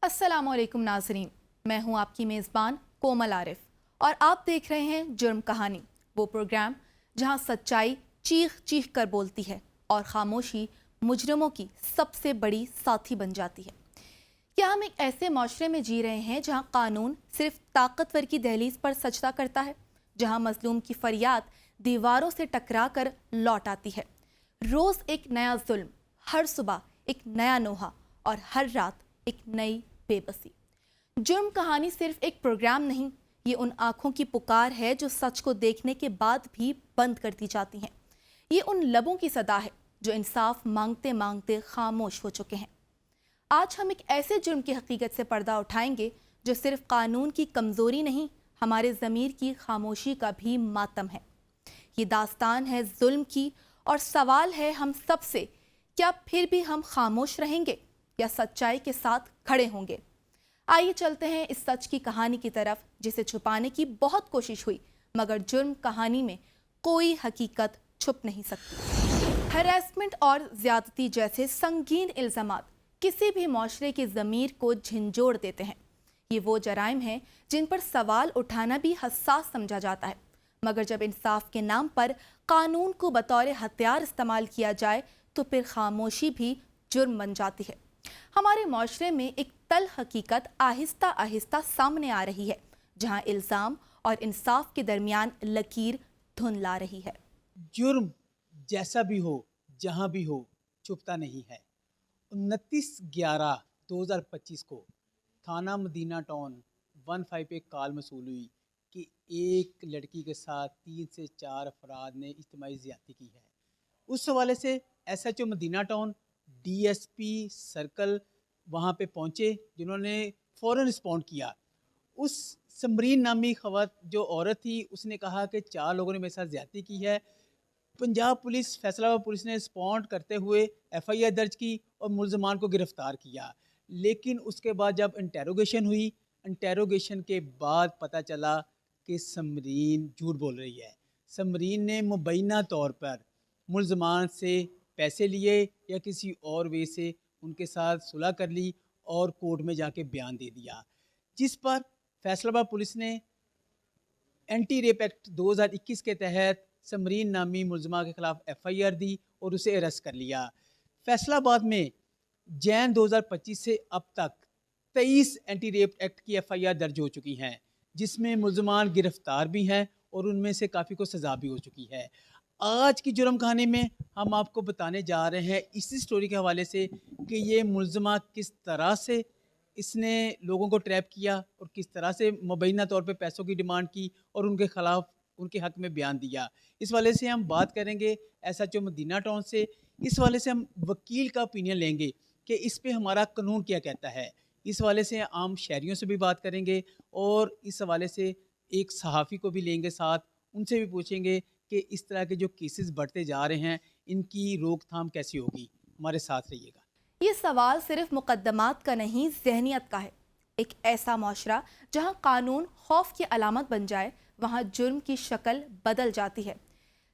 अस्सलाम वालेकुम नाज़रीन, मैं हूं आपकी मेज़बान कोमल आरिफ और आप देख रहे हैं जुर्म कहानी, वो प्रोग्राम जहां सच्चाई चीख चीख कर बोलती है और खामोशी मुजरिमों की सबसे बड़ी साथी बन जाती है। क्या हम एक ऐसे माशरे में जी रहे हैं जहां कानून सिर्फ ताकतवर की दहलीज पर सजदा करता है, जहां मजलूम की फरियाद दीवारों से टकरा कर लौट आती है? रोज़ एक नया जुल्म, हर सुबह एक नया नोहा और हर रात एक नई बेबसी। जुर्म कहानी सिर्फ एक प्रोग्राम नहीं, ये उन आंखों की पुकार है जो सच को देखने के बाद भी बंद कर दी जाती हैं। ये उन लबों की सदा है जो इंसाफ मांगते मांगते खामोश हो चुके हैं। आज हम एक ऐसे जुर्म की हकीकत से पर्दा उठाएंगे जो सिर्फ कानून की कमजोरी नहीं, हमारे ज़मीर की खामोशी का भी मातम है। ये दास्तान है जुल्म की और सवाल है हम सब से, क्या फिर भी हम खामोश रहेंगे या सच्चाई के साथ खड़े होंगे? आइए चलते हैं इस सच की कहानी की तरफ जिसे छुपाने की बहुत कोशिश हुई, मगर जुर्म कहानी में कोई हकीकत छुप नहीं सकती। हैरेसमेंट और ज्यादती जैसे संगीन इल्जामात किसी भी माशरे की ज़मीर को झंझोड़ देते हैं। ये वो जराइम हैं जिन पर सवाल उठाना भी हसास समझा जाता है, मगर जब इंसाफ के नाम पर कानून को बतौर हथियार इस्तेमाल किया जाए तो फिर खामोशी भी जुर्म बन जाती है। हमारे माशरे में एक तल हकीकत आहिस्ता आहिस्ता सामने आ रही है, जहां इल्ज़ाम और इंसाफ के दरमियान लकीर धुंधला रही है। जुर्म जैसा भी हो, जहां भी हो, छुपता नहीं है। 29/11/2025 को थाना मदीना टाउन 15 पे कॉल मसूल हुई कि एक लड़की के साथ 3 से 4 अफराद ने इज्तिमाई ज़्यादती की है। उस हवाले से SHO Madina town, DSP circle वहाँ पे पहुँचे, जिन्होंने फ़ौरन रिस्पॉन्ड किया। उस समरीन नामी खवत जो औरत थी, उसने कहा कि 4 लोगों ने मेरे साथ ज़्यादती की है। पंजाब पुलिस, फैसलाबाद पुलिस ने रिस्पॉन्ड करते हुए FIR दर्ज की और मुल्ज़मान को गिरफ़्तार किया। लेकिन उसके बाद जब इंटेरोगेशन हुई, इंटेरोगेशन के बाद पता चला कि समरीन झूठ बोल रही है। समरीन ने मुबैना तौर पर मुल्ज़मान से पैसे लिए या किसी और वे से उनके साथ सुलह कर ली और कोर्ट में जाके बयान दे दिया, जिस पर फैसलाबाद पुलिस ने एंटी रेप एक्ट 2021 के तहत समरीन नामी मुल्ज़मा के खिलाफ FIR दी और उसे अरेस्ट कर लिया। फैसलाबाद में जैन 2025 से अब तक 23 एंटी रेप एक्ट की FIR दर्ज हो चुकी हैं, जिसमें मुल्ज़मान गिरफ्तार भी हैं और उनमें से काफ़ी को सज़ा भी हो चुकी है। आज की जुर्म कहानी में हम आपको बताने जा रहे हैं इसी स्टोरी के हवाले से कि ये मुल्ज़मा किस तरह से इसने लोगों को ट्रैप किया और किस तरह से मुबैना तौर पे पैसों की डिमांड की और उनके ख़िलाफ़ उनके हक़ में बयान दिया। इस वाले से हम बात करेंगे SHO मदीना टाउन से। इस वाले से हम वकील का ओपिनियन लेंगे कि इस पे हमारा कानून क्या कहता है। इस वाले से आम शहरियों से भी बात करेंगे और इस हवाले से एक सहाफ़ी को भी लेंगे साथ, उनसे भी पूछेंगे कि इस तरह के जो केसेस बढ़ते जा रहे हैं, इनकी रोकथाम कैसी होगी। हमारे साथ रहिएगा। ये सवाल सिर्फ मुकद्दमात का नहीं, ज़हनियत का है। एक ऐसा माशरा जहां कानून खौफ की अलामत बन जाए, वहां जुर्म की शक्ल बदल जाती है।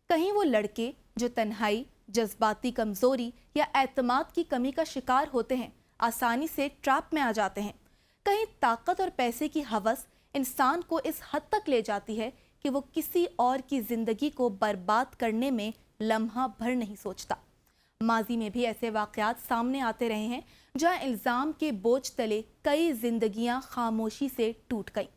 कहीं वो लड़के जो तन्हाई, जज्बाती कमज़ोरी या एतमाद की कमी का शिकार होते हैं, आसानी से ट्रैप में आ जाते हैं। कहीं ताकत और पैसे की हवस इंसान को इस हद तक ले जाती है कि वो किसी और की ज़िंदगी को बर्बाद करने में लम्हा भर नहीं सोचता। माजी में भी ऐसे वाक़यात सामने आते रहे हैं जहां इल्ज़ाम के बोझ तले कई जिंदगियां खामोशी से टूट गईं।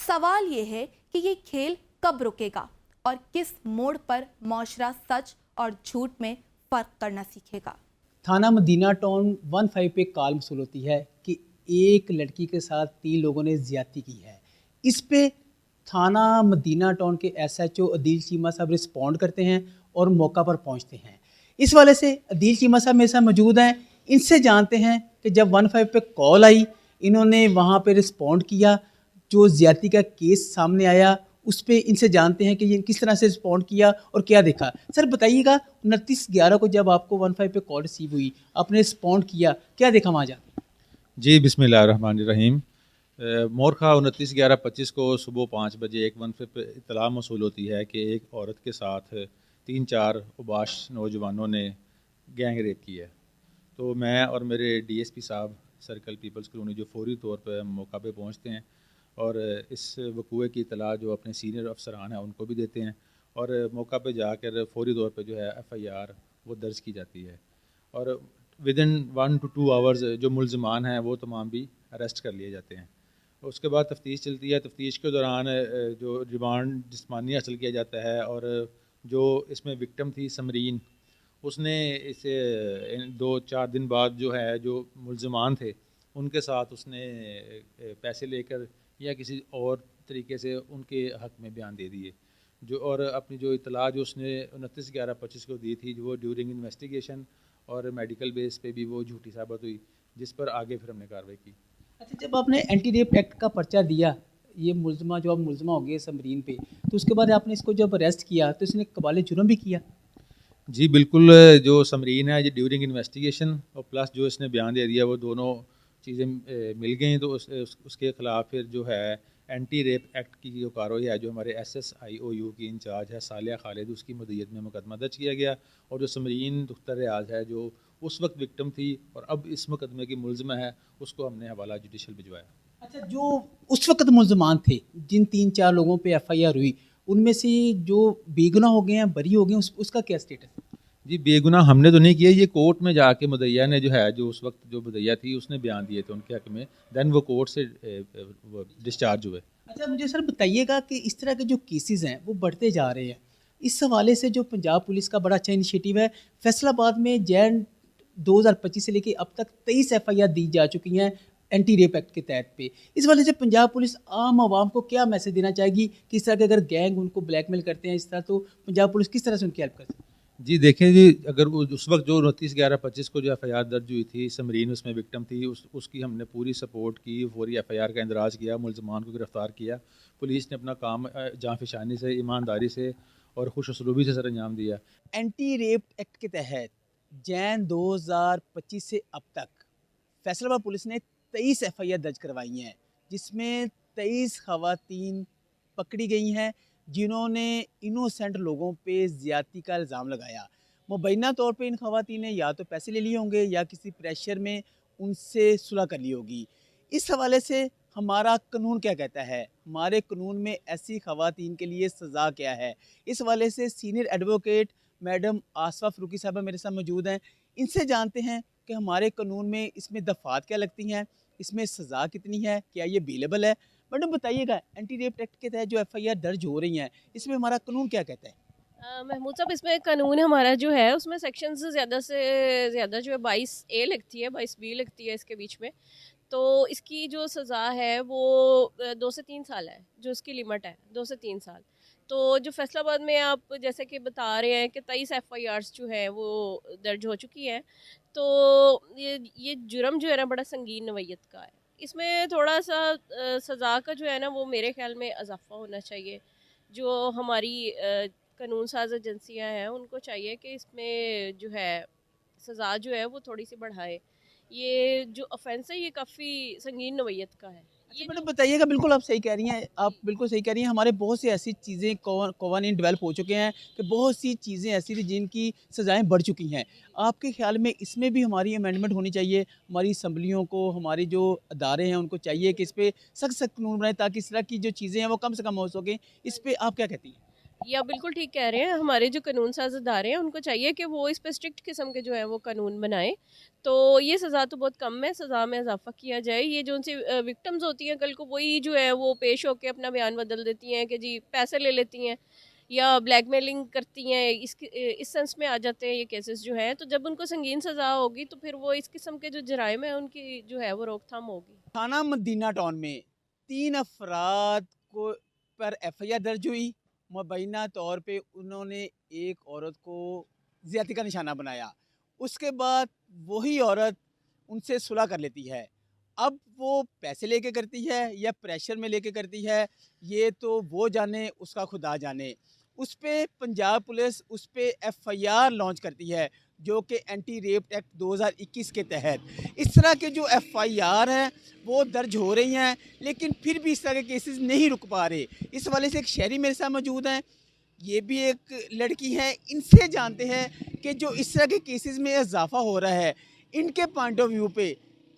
सवाल ये है कि ये खेल कब रुकेगा और किस मोड़ पर माशरा सच और झूठ में फ़र्क करना सीखेगा। थाना मदीना टाउन 15 पे कॉल मसूल होती है कि एक लड़की के साथ 3 लोगों ने ज़्यादती की है। इस पे थाना मदीना टाउन के SHO अदील चीमा साहब रिस्पॉन्ड करते हैं और मौका पर पहुंचते हैं। इस वाले से अदील चीमा साहब मेरे साथ मौजूद हैं। इनसे जानते हैं कि जब 15 पे कॉल आई, इन्होंने वहाँ पे रिस्पॉन्ड किया, जो ज़्यादती का केस सामने आया उस पे इनसे जानते हैं कि ये किस तरह से रिस्पॉन्ड किया और क्या देखा। सर बताइएगा, 29/11 को जब आपको 15 पे कॉल रिसीव हुई, आपने रिस्पॉन्ड किया, क्या देखा वहाँ जाके? जी, बिस्मिल्लाहिर्रहमानिर्रहीम। मोरखा 29/11/25 को सुबह 5 बजे एक 15 पे इत्तला मौसूल होती है कि एक औरत के साथ 3-4 उबाश नौजवानों ने गैंग रेप की है। तो मैं और मेरे DSP साहब سرکل پیپلز کالونی جو فوری طور پہ موقع پہ پہنچتے ہیں اور اس وقوعے کی اطلاع جو اپنے سینئر افسران ہیں ان کو بھی دیتے ہیں اور موقع پہ جا کر فوری طور پہ جو ہے FIR وہ درج کی جاتی ہے اور ودن 1 to 2 آورز جو ملزمان ہیں وہ تمام بھی اریسٹ کر لیے جاتے ہیں. اس کے بعد تفتیش چلتی ہے. تفتیش کے دوران جو ریمانڈ جسمانی حاصل کیا جاتا ہے اور جو اس میں وکٹم تھی سمرین, اس نے اسے 2-4 دن بعد جو ہے جو ملزمان تھے ان کے ساتھ اس نے پیسے لے کر یا کسی اور طریقے سے ان کے حق میں بیان دے دیے جو, اور اپنی جو اطلاع جو اس نے 29/11/25 کو دی تھی جو وہ ڈیورنگ انویسٹیگیشن اور میڈیکل بیس پہ بھی وہ جھوٹی ثابت ہوئی, جس پر آگے پھر ہم نے کارروائی کی. اچھا, جب آپ نے اینٹی ریپ ایکٹ کا پرچہ دیا, یہ ملزمہ جو اب ملزمہ ہو گیا سمرین پہ, تو اس کے بعد آپ نے اس کو جب اریسٹ کیا تو اس نے قبال جرم بھی کیا؟ جی بالکل, جو سمرین ہے یہ ڈیورنگ انویسٹیگیشن اور پلس جو اس نے بیان دے دیا وہ دونوں چیزیں مل گئیں, تو اس کے خلاف پھر جو ہے اینٹی ریپ ایکٹ کی جو کارروائی ہے جو ہمارے SSIOU کی انچارج ہے صالحہ خالد, اس کی مدیت میں مقدمہ درج کیا گیا اور جو سمرین دختر ریاض ہے جو اس وقت وکٹم تھی اور اب اس مقدمے کی ملزمہ ہے اس کو ہم نے حوالہ جوڈیشل بھجوایا. اچھا, جو اس وقت ملزمان تھے جن 3-4 لوگوں پہ FIR ہوئی, ان میں سے جو بے گناہ ہو گئے ہیں, بری ہو گئے ہیں, اس کا کیا اسٹیٹس ہے؟ جی بے گناہ ہم نے تو نہیں کیا, یہ کورٹ میں جا کے مدعیہ نے جو ہے جو اس وقت جو مدعیہ تھی اس نے بیان دیے تھے ان کے حق میں, دین وہ کورٹ سے ڈسچارج ہوئے. اچھا, مجھے سر بتائیے گا کہ اس طرح کے جو کیسز ہیں وہ بڑھتے جا رہے ہیں, اس حوالے سے جو پنجاب پولیس کا بڑا اچھا انیشیٹو ہے, فیصل آباد میں جین 2025 سے لے کے اب تک 23 FIR دی جا چکی ہیں اینٹی ریپ ایکٹ کے تحت پہ. اس والے سے پنجاب پولیس عام عوام کو کیا میسج دینا چاہے گی کہ اس طرح کے اگر گینگ ان کو بلیک میل کرتے ہیں اس طرح, تو پنجاب پولیس کس طرح سے ان کی ہیلپ کر سکتی ہے؟ جی دیکھیں جی, اگر اس وقت جو 29/11/25 کو جو FIR درج ہوئی تھی, سمرین اس میں وکٹم تھی, اس کی ہم نے پوری سپورٹ کی, فوری FIR کا اندراج کیا, ملزمان کو گرفتار کیا, پولیس نے اپنا کام جاں فشانی سے, ایمانداری سے اور خوش اسلوبی سے سر انجام دیا. اینٹی ریپ ایکٹ کے تحت جین 2025 سے اب تک فیصل آباد پولیس نے 23 FIR درج کروائی ہیں, جس میں 23 خواتین پکڑی گئی ہیں جنہوں نے انوسینٹ لوگوں پہ زیادتی کا الزام لگایا. مبینہ طور پہ ان خواتین نے یا تو پیسے لے لیے ہوں گے یا کسی پریشر میں ان سے صلح کر لی ہوگی. اس حوالے سے ہمارا قانون کیا کہتا ہے, ہمارے قانون میں ایسی خواتین کے لیے سزا کیا ہے؟ اس حوالے سے senior advocate madam Asifa Farooqui صاحبہ میرے ساتھ موجود ہیں, ان سے جانتے ہیں کہ ہمارے قانون میں اس میں دفعات کیا لگتی ہیں, اس میں سزا کتنی ہے, کیا یہ بیلیبل ہے؟ میڈم بتائیے گا, اینٹی ریپ ایکٹ کے تحت جو FIR درج ہو رہی ہیں اس میں ہمارا قانون کیا کہتا ہے؟ محمود صاحب, اس میں قانون ہمارا جو ہے اس میں سیکشنز زیادہ سے زیادہ جو ہے 22A لگتی ہے, 22B لگتی ہے اس کے بیچ میں. تو اس کی جو سزا ہے وہ 2 سے 3 سال ہے, جو اس کی لمٹ ہے 2 سے 3 سال. تو جو فیصل آباد میں آپ جیسے کہ بتا رہے ہیں کہ 23 FIRs جو ہے وہ درج ہو چکی ہیں, تو یہ جرم جو ہے نا بڑا سنگین نوعیت کا ہے. اس میں تھوڑا سا سزا کا جو ہے نا وہ میرے خیال میں اضافہ ہونا چاہیے. جو ہماری قانون ساز ایجنسیاں ہیں ان کو چاہیے کہ اس میں جو ہے سزا جو ہے وہ تھوڑی سی بڑھائے. یہ جو افینس ہے یہ کافی سنگین نوعیت کا ہے. میڈم بتائیے گا, بالکل آپ صحیح کہہ رہی ہیں, آپ بالکل صحیح کہہ رہی ہیں. ہمارے بہت سی ایسی چیزیں قوانین ڈیولپ ہو چکے ہیں کہ بہت سی چیزیں ایسی تھیں جن کی سزائیں بڑھ چکی ہیں. آپ کے خیال میں اس میں بھی ہماری امینڈمنٹ ہونی چاہیے, ہماری اسمبلیوں کو, ہماری جو ادارے ہیں ان کو چاہیے کہ اس پہ سخت قانون بنائیں تاکہ اس طرح کی جو چیزیں ہیں وہ کم سے کم ہو سکیں. اس پہ آپ کیا کہتی ہیں؟ یا بالکل ٹھیک کہہ رہے ہیں, ہمارے جو قانون ساز ادارے ہیں ان کو چاہیے کہ وہ اس پہ اسٹرکٹ قسم کے جو ہے وہ قانون بنائیں. تو یہ سزا تو بہت کم ہے, سزا میں اضافہ کیا جائے. یہ جو ان سے وکٹمز ہوتی ہیں کل کو وہی جو ہے وہ پیش ہو کے اپنا بیان بدل دیتی ہیں کہ جی پیسے لے لیتی ہیں یا بلیک میلنگ کرتی ہیں, اس سینس میں آ جاتے ہیں یہ کیسز جو ہیں. تو جب ان کو سنگین سزا ہوگی تو پھر وہ اس قسم کے جو جرائم ہیں ان کی جو ہے وہ روک تھام ہوگی. تھانہ مدینہ ٹاؤن میں 3 افراد کو پر FIR درج ہوئی. مبینہ طور پہ انہوں نے ایک عورت کو زیادتی کا نشانہ بنایا, اس کے بعد وہی عورت ان سے صلح کر لیتی ہے. اب وہ پیسے لے کے کرتی ہے یا پریشر میں لے کے کرتی ہے یہ تو وہ جانے, اس کا خدا جانے. اس پہ پنجاب پولیس اس پہ FIR لانچ کرتی ہے جو کہ اینٹی ریپ ایکٹ 2021 کے تحت. اس طرح کے جو FIR ہیں وہ درج ہو رہی ہیں, لیکن پھر بھی اس طرح کے کیسز نہیں رک پا رہے. اس حوالے سے ایک شہری میرے ساتھ موجود ہیں, یہ بھی ایک لڑکی ہے, ان سے جانتے ہیں کہ جو اس طرح کے کیسز میں اضافہ ہو رہا ہے ان کے پوائنٹ آف ویو پہ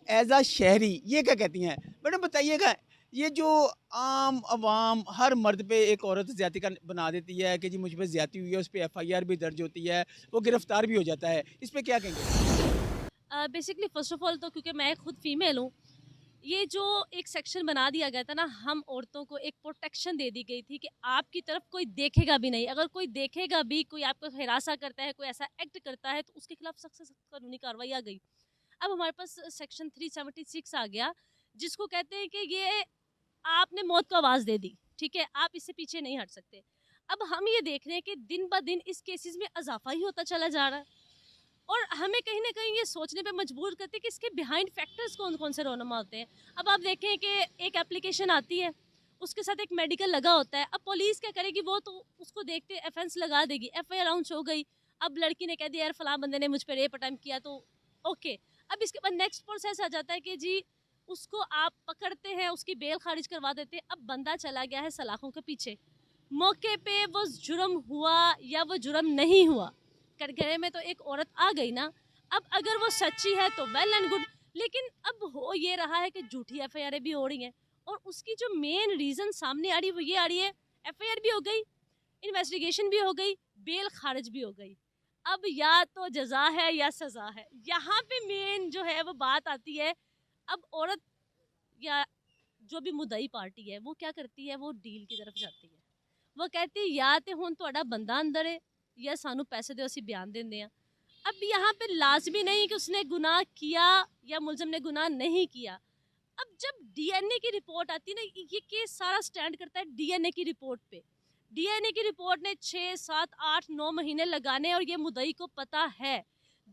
ایز اے شہری یہ کیا کہتی ہیں؟ میڈم بتائیے گا، یہ جو عام عوام ہر مرد پہ ایک عورت زیادتی کا بنا دیتی ہے کہ جی مجھ پہ زیادتی ہوئی ہے، اس پہ ایف آئی آر بھی درج ہوتی ہے، وہ گرفتار بھی ہو جاتا ہے، اس پہ کیا کہیں گے؟ بیسکلی فرسٹ آف آل تو کیونکہ میں خود فیمیل ہوں، یہ جو ایک سیکشن بنا دیا گیا تھا نا، ہم عورتوں کو ایک پروٹیکشن دے دی گئی تھی کہ آپ کی طرف کوئی دیکھے گا بھی نہیں، اگر کوئی دیکھے گا بھی، کوئی آپ کو ہراساں کرتا ہے، کوئی ایسا ایکٹ کرتا ہے تو اس کے خلاف سخت سے سخت قانونی کارروائی آ گئی۔ اب ہمارے پاس سیکشن 376 آ گیا، جس کو کہتے ہیں کہ یہ آپ نے موت کو آواز دے دی، ٹھیک ہے، آپ اس سے پیچھے نہیں ہٹ سکتے۔ اب ہم یہ دیکھ رہے ہیں کہ دن بہ دن اس کیسز میں اضافہ ہی ہوتا چلا جا رہا ہے، اور ہمیں کہیں نہ کہیں یہ سوچنے پہ مجبور کرتے ہیں کہ اس کے بیہائنڈ فیکٹرز کون کون سے رونما ہوتے ہیں۔ اب آپ دیکھیں کہ ایک اپلیکیشن آتی ہے، اس کے ساتھ ایک میڈیکل لگا ہوتا ہے، اب پولیس کیا کرے گی، وہ تو اس کو دیکھتے ایفنس لگا دے گی، ایف آئی آر لاؤنچ ہو گئی، اب لڑکی نے کہہ دیا یار فلاں بندے نے مجھ پہ ریپ اٹیمپٹ کیا تو اوکے، اب اس کے بعد نیکسٹ پروسیس آ جاتا ہے کہ جی اس کو آپ پکڑتے ہیں، اس کی بیل خارج کروا دیتے ہیں، اب بندہ چلا گیا ہے سلاخوں کے پیچھے، موقع پہ وہ جرم ہوا یا وہ جرم نہیں ہوا، کٹگرے میں تو ایک عورت آ گئی نا، اب اگر وہ سچی ہے تو ویل اینڈ گڈ، لیکن اب ہو یہ رہا ہے کہ جھوٹی ایف آئی آریں بھی ہو رہی ہیں، اور اس کی جو مین ریزن سامنے آ رہی ہے وہ یہ آ رہی ہے، ایف آئی آر بھی ہو گئی، انویسٹیگیشن بھی ہو گئی، بیل خارج بھی ہو گئی، اب یا تو جزا ہے یا سزا ہے، یہاں پہ مین جو ہے وہ بات آتی ہے۔ اب عورت یا جو بھی مدعی پارٹی ہے وہ کیا کرتی ہے، وہ ڈیل کی طرف جاتی ہے، وہ کہتی ہے یا تے ہن تہاڈا بندہ اندر ہے یا سانو پیسے دو اسی بیان دیندے ہیں۔ اب یہاں پہ لازمی نہیں کہ اس نے گناہ کیا یا ملزم نے گناہ نہیں کیا، اب جب ڈی این اے کی رپورٹ آتی ہے نا، یہ کیس سارا سٹینڈ کرتا ہے ڈی این اے کی رپورٹ پہ، ڈی این اے کی رپورٹ نے 6 7 8 9 مہینے لگانے، اور یہ مدعی کو پتا ہے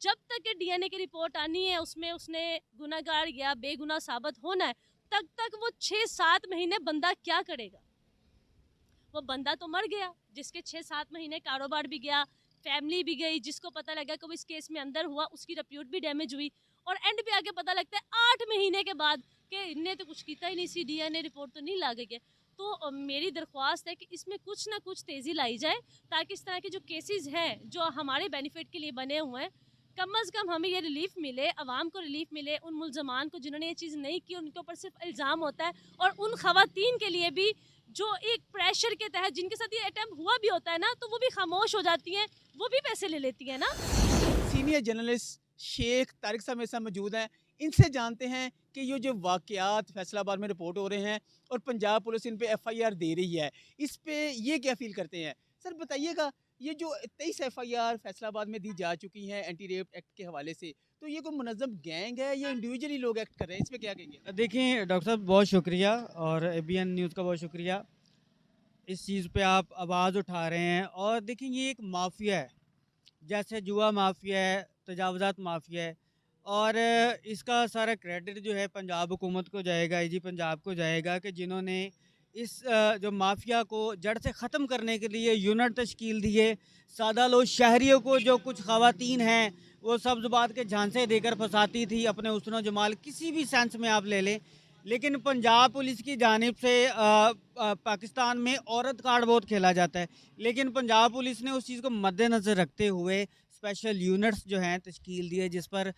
جب تک کہ ڈی این اے کی رپورٹ آنی ہے اس میں اس نے گناہ گار یا بے گناہ ثابت ہونا ہے، تب تک وہ 6 7 مہینے بندہ کیا کرے گا؟ وہ بندہ تو مر گیا، جس کے 6 7 مہینے کاروبار بھی گیا، فیملی بھی گئی، جس کو پتہ لگا کہ وہ اس کیس میں اندر ہوا، اس کی ریپیوٹ بھی ڈیمیج ہوئی، اور اینڈ پہ آگے پتہ لگتا ہے 8 مہینے کے بعد کہ ان نے تو کچھ کیتا ہی نہیں سی، ڈی این اے رپورٹ تو نہیں لا گئی ہے۔ تو میری درخواست ہے کہ اس میں کچھ نہ کچھ تیزی لائی جائے، تاکہ اس طرح کے جو کیسز ہیں جو ہمارے بینیفٹ کے لیے بنے ہوئے ہیں، کم از کم ہمیں یہ ریلیف ملے، عوام کو ریلیف ملے، ان ملزمان کو جنہوں نے یہ چیز نہیں کی ان کے اوپر صرف الزام ہوتا ہے، اور ان خواتین کے لیے بھی جو ایک پریشر کے تحت جن کے ساتھ یہ اٹیمپٹ ہوا بھی ہوتا ہے نا، تو وہ بھی خاموش ہو جاتی ہیں، وہ بھی پیسے لے لیتی ہیں نا۔ سینئر جرنلسٹ شیخ طارق صاحب میرے ساتھ موجود ہیں، ان سے جانتے ہیں کہ یہ جو واقعات فیصل آباد میں رپورٹ ہو رہے ہیں اور پنجاب پولیس ان پہ ایف آئی آر دے رہی ہے، اس پہ یہ کیا فیل کرتے ہیں؟ سر بتائیے گا، یہ جو 23 ایف آئی آر فیصل آباد میں دی جا چکی ہیں اینٹی ریپ ایکٹ کے حوالے سے، تو یہ کوئی منظم گینگ ہے یا انڈیویجلی لوگ ایکٹ کر رہے ہیں، اس پہ کیا کہیں گے؟ دیکھیں ڈاکٹر صاحب بہت شکریہ، اور اے بی این نیوز کا بہت شکریہ، اس چیز پہ آپ آواز اٹھا رہے ہیں، اور دیکھیں یہ ایک مافیا ہے، جیسے جوا مافیا ہے، تجاوزات مافیا ہے، اور اس کا سارا کریڈٹ جو ہے پنجاب حکومت کو جائے گا، جی پنجاب کو جائے گا کہ جنہوں نے اس جو مافیا کو جڑ سے ختم کرنے کے لیے یونٹ تشکیل دیے، سادہ لوگ شہریوں کو، جو کچھ خواتین ہیں وہ سبز بات کے جھانسے دے کر پھنساتی تھی اپنے حسن و جمال، کسی بھی سینس میں آپ لے لیں، لیکن پنجاب پولیس کی جانب سے پاکستان میں عورت کارڈ بہت کھیلا جاتا ہے، لیکن پنجاب پولیس نے اس چیز کو مد نظر رکھتے ہوئے اسپیشل یونٹس جو ہیں تشکیل دیے، جس پر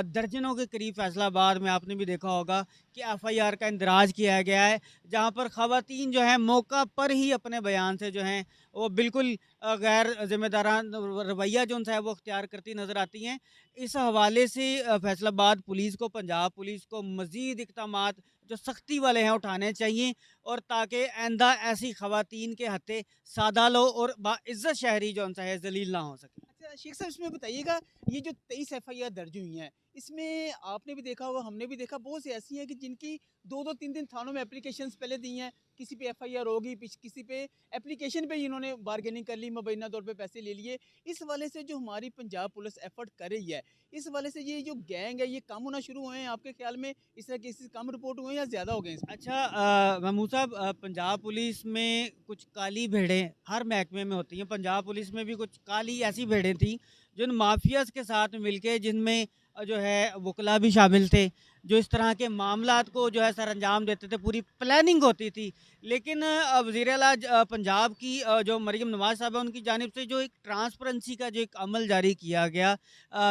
درجنوں کے قریب فیصل آباد میں آپ نے بھی دیکھا ہوگا کہ ایف آئی آر کا اندراج کیا گیا ہے، جہاں پر خواتین جو ہیں موقع پر ہی اپنے بیان سے جو ہیں وہ بالکل غیر ذمہ داران رویہ جو ان سے ہے وہ اختیار کرتی نظر آتی ہیں۔ اس حوالے سے فیصل آباد پولیس کو، پنجاب پولیس کو مزید اقدامات جو سختی والے ہیں اٹھانے چاہیے، اور تاکہ آئندہ ایسی خواتین کے ہتھے سادہ لو اور باعزت شہری جو ان سے ہے ذلیل نہ ہو سکے۔ اچھا شیخ صاحب، اس میں بتائیے گا، یہ جو 23 ایف آئی آر درج ہوئی ہیں، اس میں آپ نے بھی دیکھا ہوگا، ہم نے بھی دیکھا، بہت سی ایسی ہیں کہ جن کی 2 3 دن تھانوں میں اپلیکیشنز پہلے دی ہیں، کسی پہ ایف آئی آر ہوگی، کسی پہ اپلیکیشن پہ انہوں نے بارگیننگ کر لی، مبینہ طور پہ پیسے لے لیے۔ اس حوالے سے جو ہماری پنجاب پولیس ایفرٹ کر رہی ہے، اس حوالے سے یہ جو گینگ ہے یہ کم ہونا شروع ہوئے ہیں آپ کے خیال میں؟ اس طرح کیسز کم رپورٹ ہوئے ہیں یا زیادہ ہو گئے ہیں؟ اچھا محمود صاحب، پنجاب پولیس میں کچھ کالی بھیڑیں ہر محکمے میں ہوتی ہیں، پنجاب پولیس میں بھی کچھ کالی ایسی بھیڑیں تھیں जिन माफियाज के साथ मिलके, जिनमें जो है वकला भी शामिल थे, जो इस तरह के मामलात को जो है सर अंजाम देते थे, पूरी प्लानिंग होती थी। लेकिन वज़ीर आला पंजाब की जो मरीम नवाज़ साहब है, उनकी जानिब से जो एक ट्रांसपेरेंसी का जो एक अमल जारी किया गया,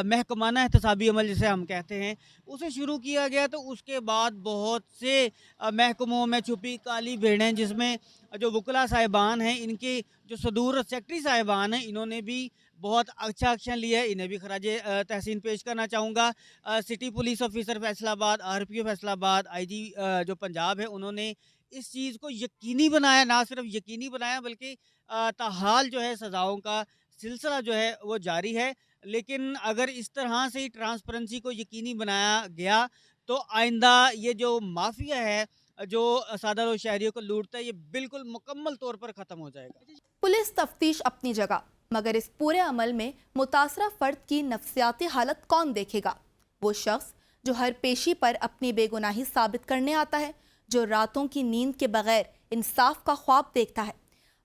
महकमाना एहतसाबी अमल जिसे हम कहते हैं, उसे शुरू किया गया, तो उसके बाद बहुत से महकमों में छुपी काली भेड़ें, जिसमें जो वकला साहिबान हैं, इनके जो सदूर सेक्रेटरी साहिबान हैं, इन्होंने भी बहुत अच्छा एक्शन लिया है। इन्हें भी खराज तहसीन पेश करना चाहूँगा। City police officer Faisalabad, RPO Faisalabad, IG जो पंजाब है, उन्होंने इस चीज़ को यकीनी बनाया, ना सिर्फ यकीनी बनाया बल्कि ताहाल जो है सज़ाओं का सिलसिला जो है वो जारी है। लेकिन अगर इस तरह से ही ट्रांसपेरेंसी को यकीनी बनाया गया तो आइंदा ये जो माफिया है जो सादा लोग शहरियों को लूटता है, ये बिल्कुल मुकम्मल तौर पर ख़त्म हो जाएगा। पुलिस तफ्तीश अपनी जगह, मगर इस पूरे अमल में मुतासरा फ़र्द की नफ्सियाती हालत कौन देखेगा? वो शख्स जो हर पेशी पर अपनी बेगुनाही साबित करने आता है, जो रातों की नींद के बगैर इंसाफ का ख्वाब देखता है।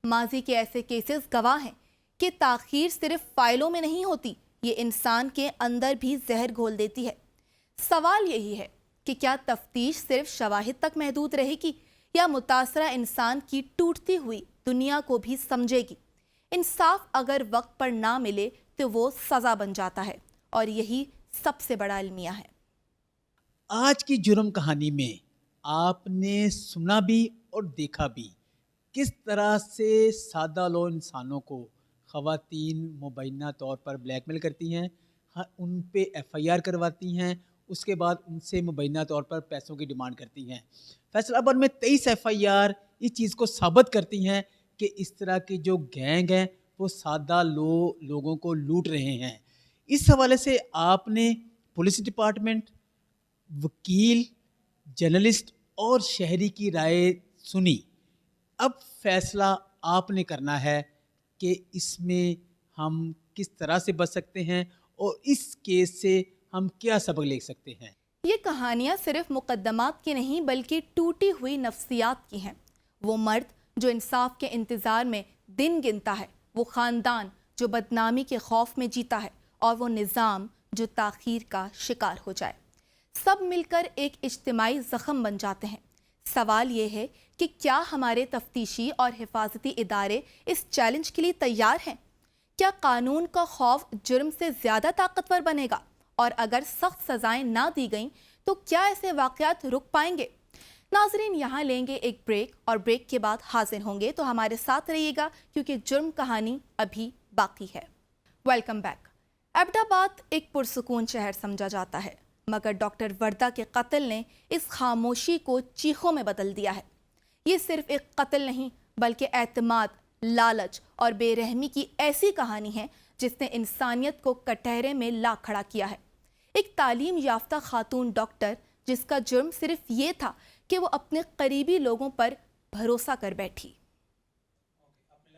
माजी के ऐसे केसेस गवाह हैं कि ताख़ीर सिर्फ फ़ाइलों में नहीं होती, ये इंसान के अंदर भी जहर घोल देती है। सवाल यही है कि क्या तफ्तीश सिर्फ शवाहिद तक महदूद रहेगी या मुतासरा इंसान की टूटती हुई दुनिया को भी समझेगी? इंसाफ अगर वक्त पर ना मिले तो वो सज़ा बन जाता है, और यही सबसे बड़ा अलमिया है। आज की जुर्म कहानी में आपने सुना भी और देखा भी किस तरह से सादा लो इंसानों को ख़वातीन मुबैना तौर पर ब्लैकमेल करती हैं, उन पे एफआईआर करवाती हैं, उसके बाद उनसे मुबैना तौर पर पैसों की डिमांड करती हैं। फैसलाबाद में 23 एफआईआर इस चीज़ को साबित करती हैं कि इस तरह की जो गैंग हैं वो सादा लोगों को लूट रहे हैं। इस हवाले से आपने पुलिस डिपार्टमेंट, वकील, जर्नलिस्ट और शहरी की राय सुनी। अब फैसला आपने करना है कि इसमें हम किस तरह से बच सकते हैं और इस केस से हम क्या सबक ले सकते हैं। ये कहानियाँ सिर्फ मुकद्दमात की नहीं बल्कि टूटी हुई नफ्सियात की हैं। वो मर्द जो इंसाफ के इंतज़ार में दिन गिनता है, वो ख़ानदान जो बदनामी के खौफ में जीता है, और वो निज़ाम जो ताख़ीर का शिकार हो जाए। सब मिलकर एक इज्तिमाई ज़ख़म बन जाते हैं। सवाल ये है कि क्या हमारे तफ्तीशी और हिफाजती इदारे इस चैलेंज के लिए तैयार हैं? क्या कानून का खौफ जुर्म से ज़्यादा ताकतवर बनेगा? और अगर सख्त सज़ाएं ना दी गईं तो क्या ऐसे वाक़यात रुक पाएंगे? नाज़रीन, यहाँ लेंगे एक ब्रेक और ब्रेक के बाद हाजिर होंगे, तो हमारे साथ रहिएगा क्योंकि जुर्म कहानी अभी बाकी है। Welcome back. एबटाबाद एक पुरसुकून शहर समझा जाता है, मगर डॉक्टर वर्दा के कत्ल ने इस खामोशी को चीखों में बदल दिया है। ये सिर्फ एक कत्ल नहीं बल्कि एतमाद, लालच और बेरहमी की ऐसी कहानी है जिसने इंसानियत को कटहरे में ला खड़ा किया है। एक तालीम याफ्ता खातून डॉक्टर जिसका जुर्म सिर्फ ये था कि वो अपने करीबी लोगों पर भरोसा कर बैठी।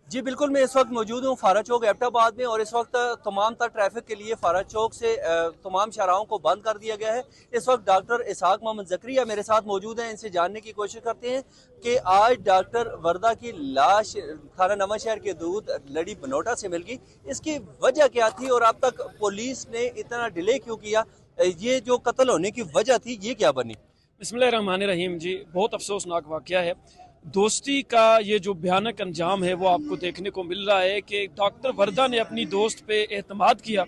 जी बिल्कुल, मैं इस वक्त मौजूद हूँ फारा चौक एबटाबाद में, और इस वक्त तमाम तर ट्रैफिक के लिए फारा चौक से तमाम शाहराहों को बंद कर दिया गया है। इस वक्त डॉक्टर इसहाक मोहम्मद ज़करिया मेरे साथ मौजूद हैं, इनसे जानने की कोशिश करते हैं कि आज डॉक्टर वर्दा की लाश थाना नवां शहर के दूध लड़ी बनोटा से मिल गई, इसकी वजह क्या थी और अब तक पुलिस ने इतना डिले क्यों किया? ये जो कत्ल होने की वजह थी ये क्या बनी? बिस्मिल्लाहिर्रहमानिर्रहीम। जी, बहुत अफसोसनाक वाक़या है। दोस्ती का ये जो भयानक अंजाम है वो आपको देखने को मिल रहा है कि डॉक्टर वर्दा ने अपनी दोस्त पे एतमाद किया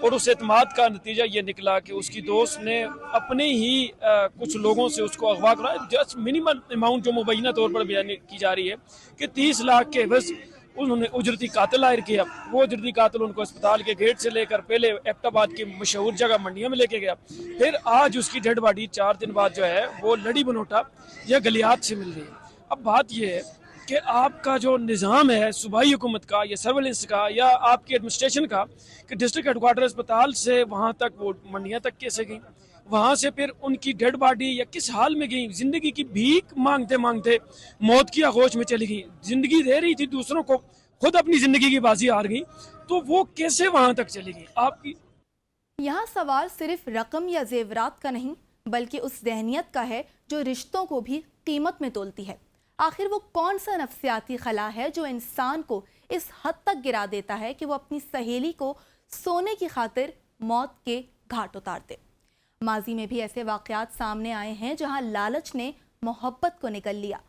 और उस एतमाद का नतीजा ये निकला कि उसकी दोस्त ने अपने ही कुछ लोगों से उसको अगवा करा। जस्ट मिनिमम अमाउंट जो मुबैना तौर पर बयान की जा रही है कि 30 लाख के बस उन्होंने उजरती कातिल हायर किया। वो उजरती कातिल उनको अस्पताल के गेट से लेकर पहले एबटाबाद की मशहूर जगह मंडिया में लेके गया, फिर आज उसकी डेड बॉडी 4 दिन बाद जो है वो लड़ी बनोटा या गलियात से मिल गई। अब बात यह है कि आपका जो निज़ाम है सूबाई हुकूमत का या सर्वेलेंस का या आपकी एडमिनिस्ट्रेशन का, कि डिस्ट्रिक्ट हेडक्वार्टर अस्पताल से वहाँ तक वो मंडिया तक कैसे गई, वहाँ से फिर उनकी डेड बॉडी या किस हाल में गई, ज़िंदगी की भीख मांगते मांगते मौत की आगोश में चली गई। ज़िंदगी दे रही थी दूसरों को, खुद अपनी ज़िंदगी की बाजी हार गई, तो वो कैसे वहाँ तक चली गई? आपकी यहाँ सवाल सिर्फ रकम या जेवरात का नहीं बल्कि उस जहनियत का है जो रिश्तों को भी कीमत में तोलती है। आखिर वो कौन सा नफ्सियाती खला है जो इंसान को इस हद तक गिरा देता है कि वो अपनी सहेली को सोने की खातिर मौत के घाट उतारते। माजी में भी ऐसे वाक़यात सामने आए हैं जहां लालच ने मोहब्बत को निगल लिया।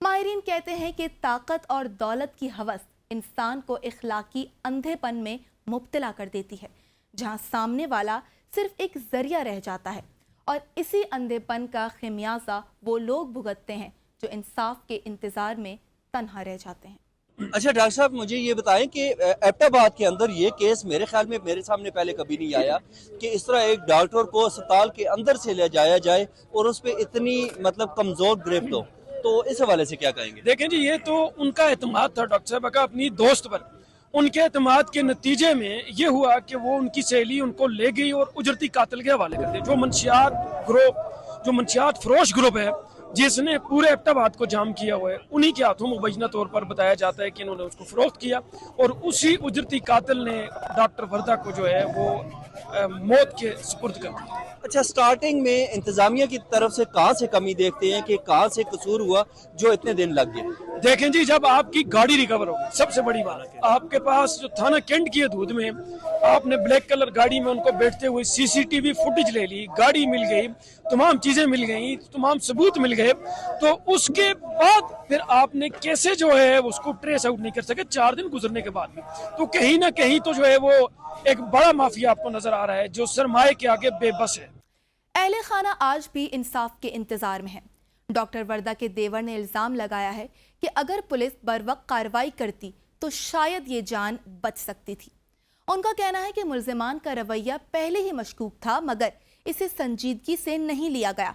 माहिरीन कहते हैं कि ताकत और दौलत की हवस इंसान को इखलाकी अंधेपन में मुब्तला कर देती है, जहां सामने वाला सिर्फ एक जरिया रह जाता है, और इसी अंधेपन का खमियाजा वो लोग भुगतते हैं जो इंसाफ के इंतज़ार में तन्हा रह जाते हैं। अच्छा डॉक्टर साहब, मुझे ये बताएं कि एबटाबाद के अंदर ये केस मेरे ख्याल में मेरे सामने पहले कभी नहीं आया कि इस तरह एक डॉक्टर को अस्पताल के अंदर से ले जाया जाए और उस पर इतनी मतलब कमजोर गिरफ्त हो, तो इस हवाले से क्या कहेंगे? देखें जी, ये तो उनका एतमाद था डॉक्टर साहब का अपनी दोस्त पर। उनके एतमाद के नतीजे में ये हुआ कि वो उनकी सहेली उनको ले गई और उजरती कातिल के हवाले कर दिया। जो मंशियात फरोश ग्रुप है जिसने पूरे एबटाबाद को जाम किया हुआ है, उन्हीं के हाथों मुबैना तौर पर बताया जाता है कि इन्होंने उसको फरोख्त किया, और उसी उजरती कातिल ने डॉक्टर वर्दा को जो है वो मौत के सुपुर्द कर दिया। अच्छा, स्टार्टिंग में इंतजामिया की तरफ से कहाँ से कमी देखते हैं कि कहाँ से कसूर हुआ जो इतने दिन लग गए? देखें जी, जब आपकी गाड़ी रिकवर हो गई, सबसे बड़ी बात है आपके पास जो थाना कैंट की हदूद में आपने ब्लैक कलर गाड़ी में उनको बैठते हुए सीसीटीवी फुटेज ले ली, गाड़ी मिल गई, तमाम चीजें मिल गई, तमाम सबूत मिल गए, तो उसके बाद फिर आपने कैसे जो है उसको ट्रेस आउट नहीं कर सके 4 दिन गुजरने के बाद भी? तो कहीं ना कहीं तो जो है वो एक बड़ा माफिया आपको नजर आ रहा है जो सरमाए के आगे बेबस है। अहले खाना आज भी इंसाफ के इंतजार में है। डॉक्टर वर्दा के देवर ने इल्जाम लगाया है कि अगर पुलिस बरवक्त कार्रवाई करती तो शायद ये जान बच सकती थी। उनका कहना है कि मुल्जिमान का रवैया पहले ही मशकूक था, मगर इसे संजीदगी से नहीं लिया गया।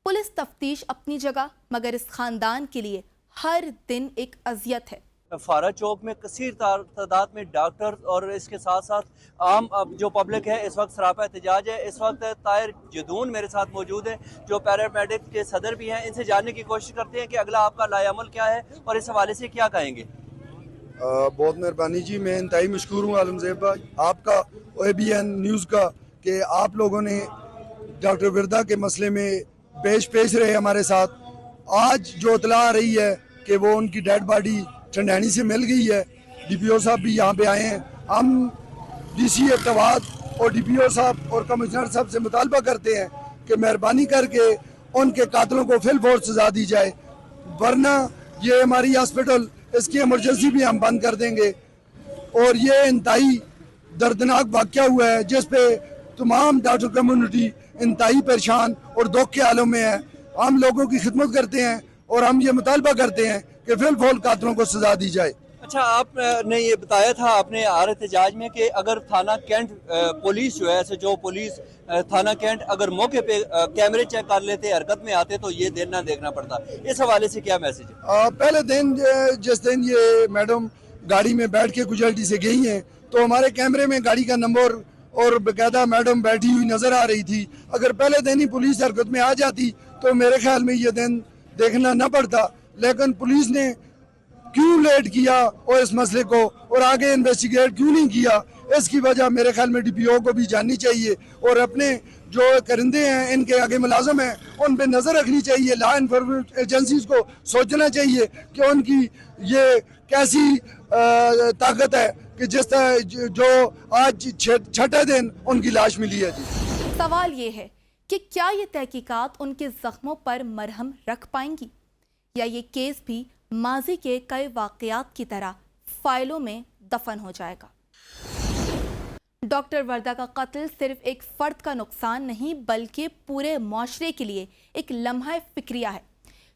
पुलिस तफ्तीश अपनी जगह, मगर इस खानदान के लिए हर दिन एक अजियत है। फारा चौक में कसीर तादाद में डॉक्टर और इसके साथ साथ आम जो पब्लिक है इस वक्त सरापा एहतजाज है। इस वक्त ताहिर जदून मेरे साथ मौजूद है जो पैरामेडिक के सदर भी हैं। इनसे जानने की कोशिश करते हैं कि अगला आपका लाएअमल क्या है और इस हवाले से क्या कहेंगे। बहुत मेहरबानी जी, मैं इंतहाई मशकूर हूँ आलमज़ेब भाई आपका ABN न्यूज़ का कि आप लोगों ने डॉक्टर वर्दा के मसले में पेश रहे हमारे साथ। आज जो इतला आ रही है कि वो उनकी डेड बॉडी चंडैनी से मिल गई है, DPO साहब भी यहाँ पे आए हैं। हम DC एबटाबाद और DPO साहब और कमिश्नर साहब से मुतालबा करते हैं कि मेहरबानी करके उनके कातिलों को फिल फोर्स सजा दी जाए, वरना ये हमारी हॉस्पिटल इसकी इमरजेंसी भी हम बंद कर देंगे। और ये इंतहाई दर्दनाक वाक़या हुआ है जिस पे तमाम डॉक्टर कम्युनिटी इंतहाई परेशान और दुख के हालों में है। हम लोगों की खिदमत करते हैं और हम ये मुतालबा करते हैं कि फिल फौल कातिलों को सजा दी जाए। अच्छा, आपने ये बताया था आपने आर एहतजाज में कि अगर थाना कैंट पुलिस जो है जो पुलिस थाना कैंट अगर मौके पे कैमरे चेक कर लेते, हरकत में आते, तो ये दिन ना देखना पड़ता। इस हवाले से क्या मैसेज है? पहले दिन जिस दिन ये मैडम गाड़ी में बैठ के गुजराती से गई हैं तो हमारे कैमरे में गाड़ी का नंबर और बाकायदा मैडम बैठी हुई नजर आ रही थी। अगर पहले दिन ही पुलिस हरकत में आ जाती तो मेरे ख्याल में ये दिन देखना न पड़ता, लेकिन पुलिस ने क्यों लेट किया और इस मसले को और आगे इन्वेस्टिगेट क्यों नहीं किया, इसकी वजह मेरे ख्याल में DPO को भी जाननी चाहिए और अपने जो करिंदे हैं इनके आगे मुलाजम हैं उन पे नज़र रखनी चाहिए। लॉ एनफोर्समेंट एजेंसीज को सोचना चाहिए कि उनकी ये कैसी ताकत है कि जिस तरह जो आज छठे दिन उनकी लाश मिली है। जी, सवाल ये है कि क्या ये तहकीकात उनके जख्मों पर मरहम रख पाएंगी, या ये केस भी माजी के कई वाक़यात की तरह फाइलों में दफन हो जाएगा। डॉक्टर वर्दा का कत्ल सिर्फ एक फ़र्द का नुकसान नहीं बल्कि पूरे माशरे के लिए एक लम्हा फिक्रिया है।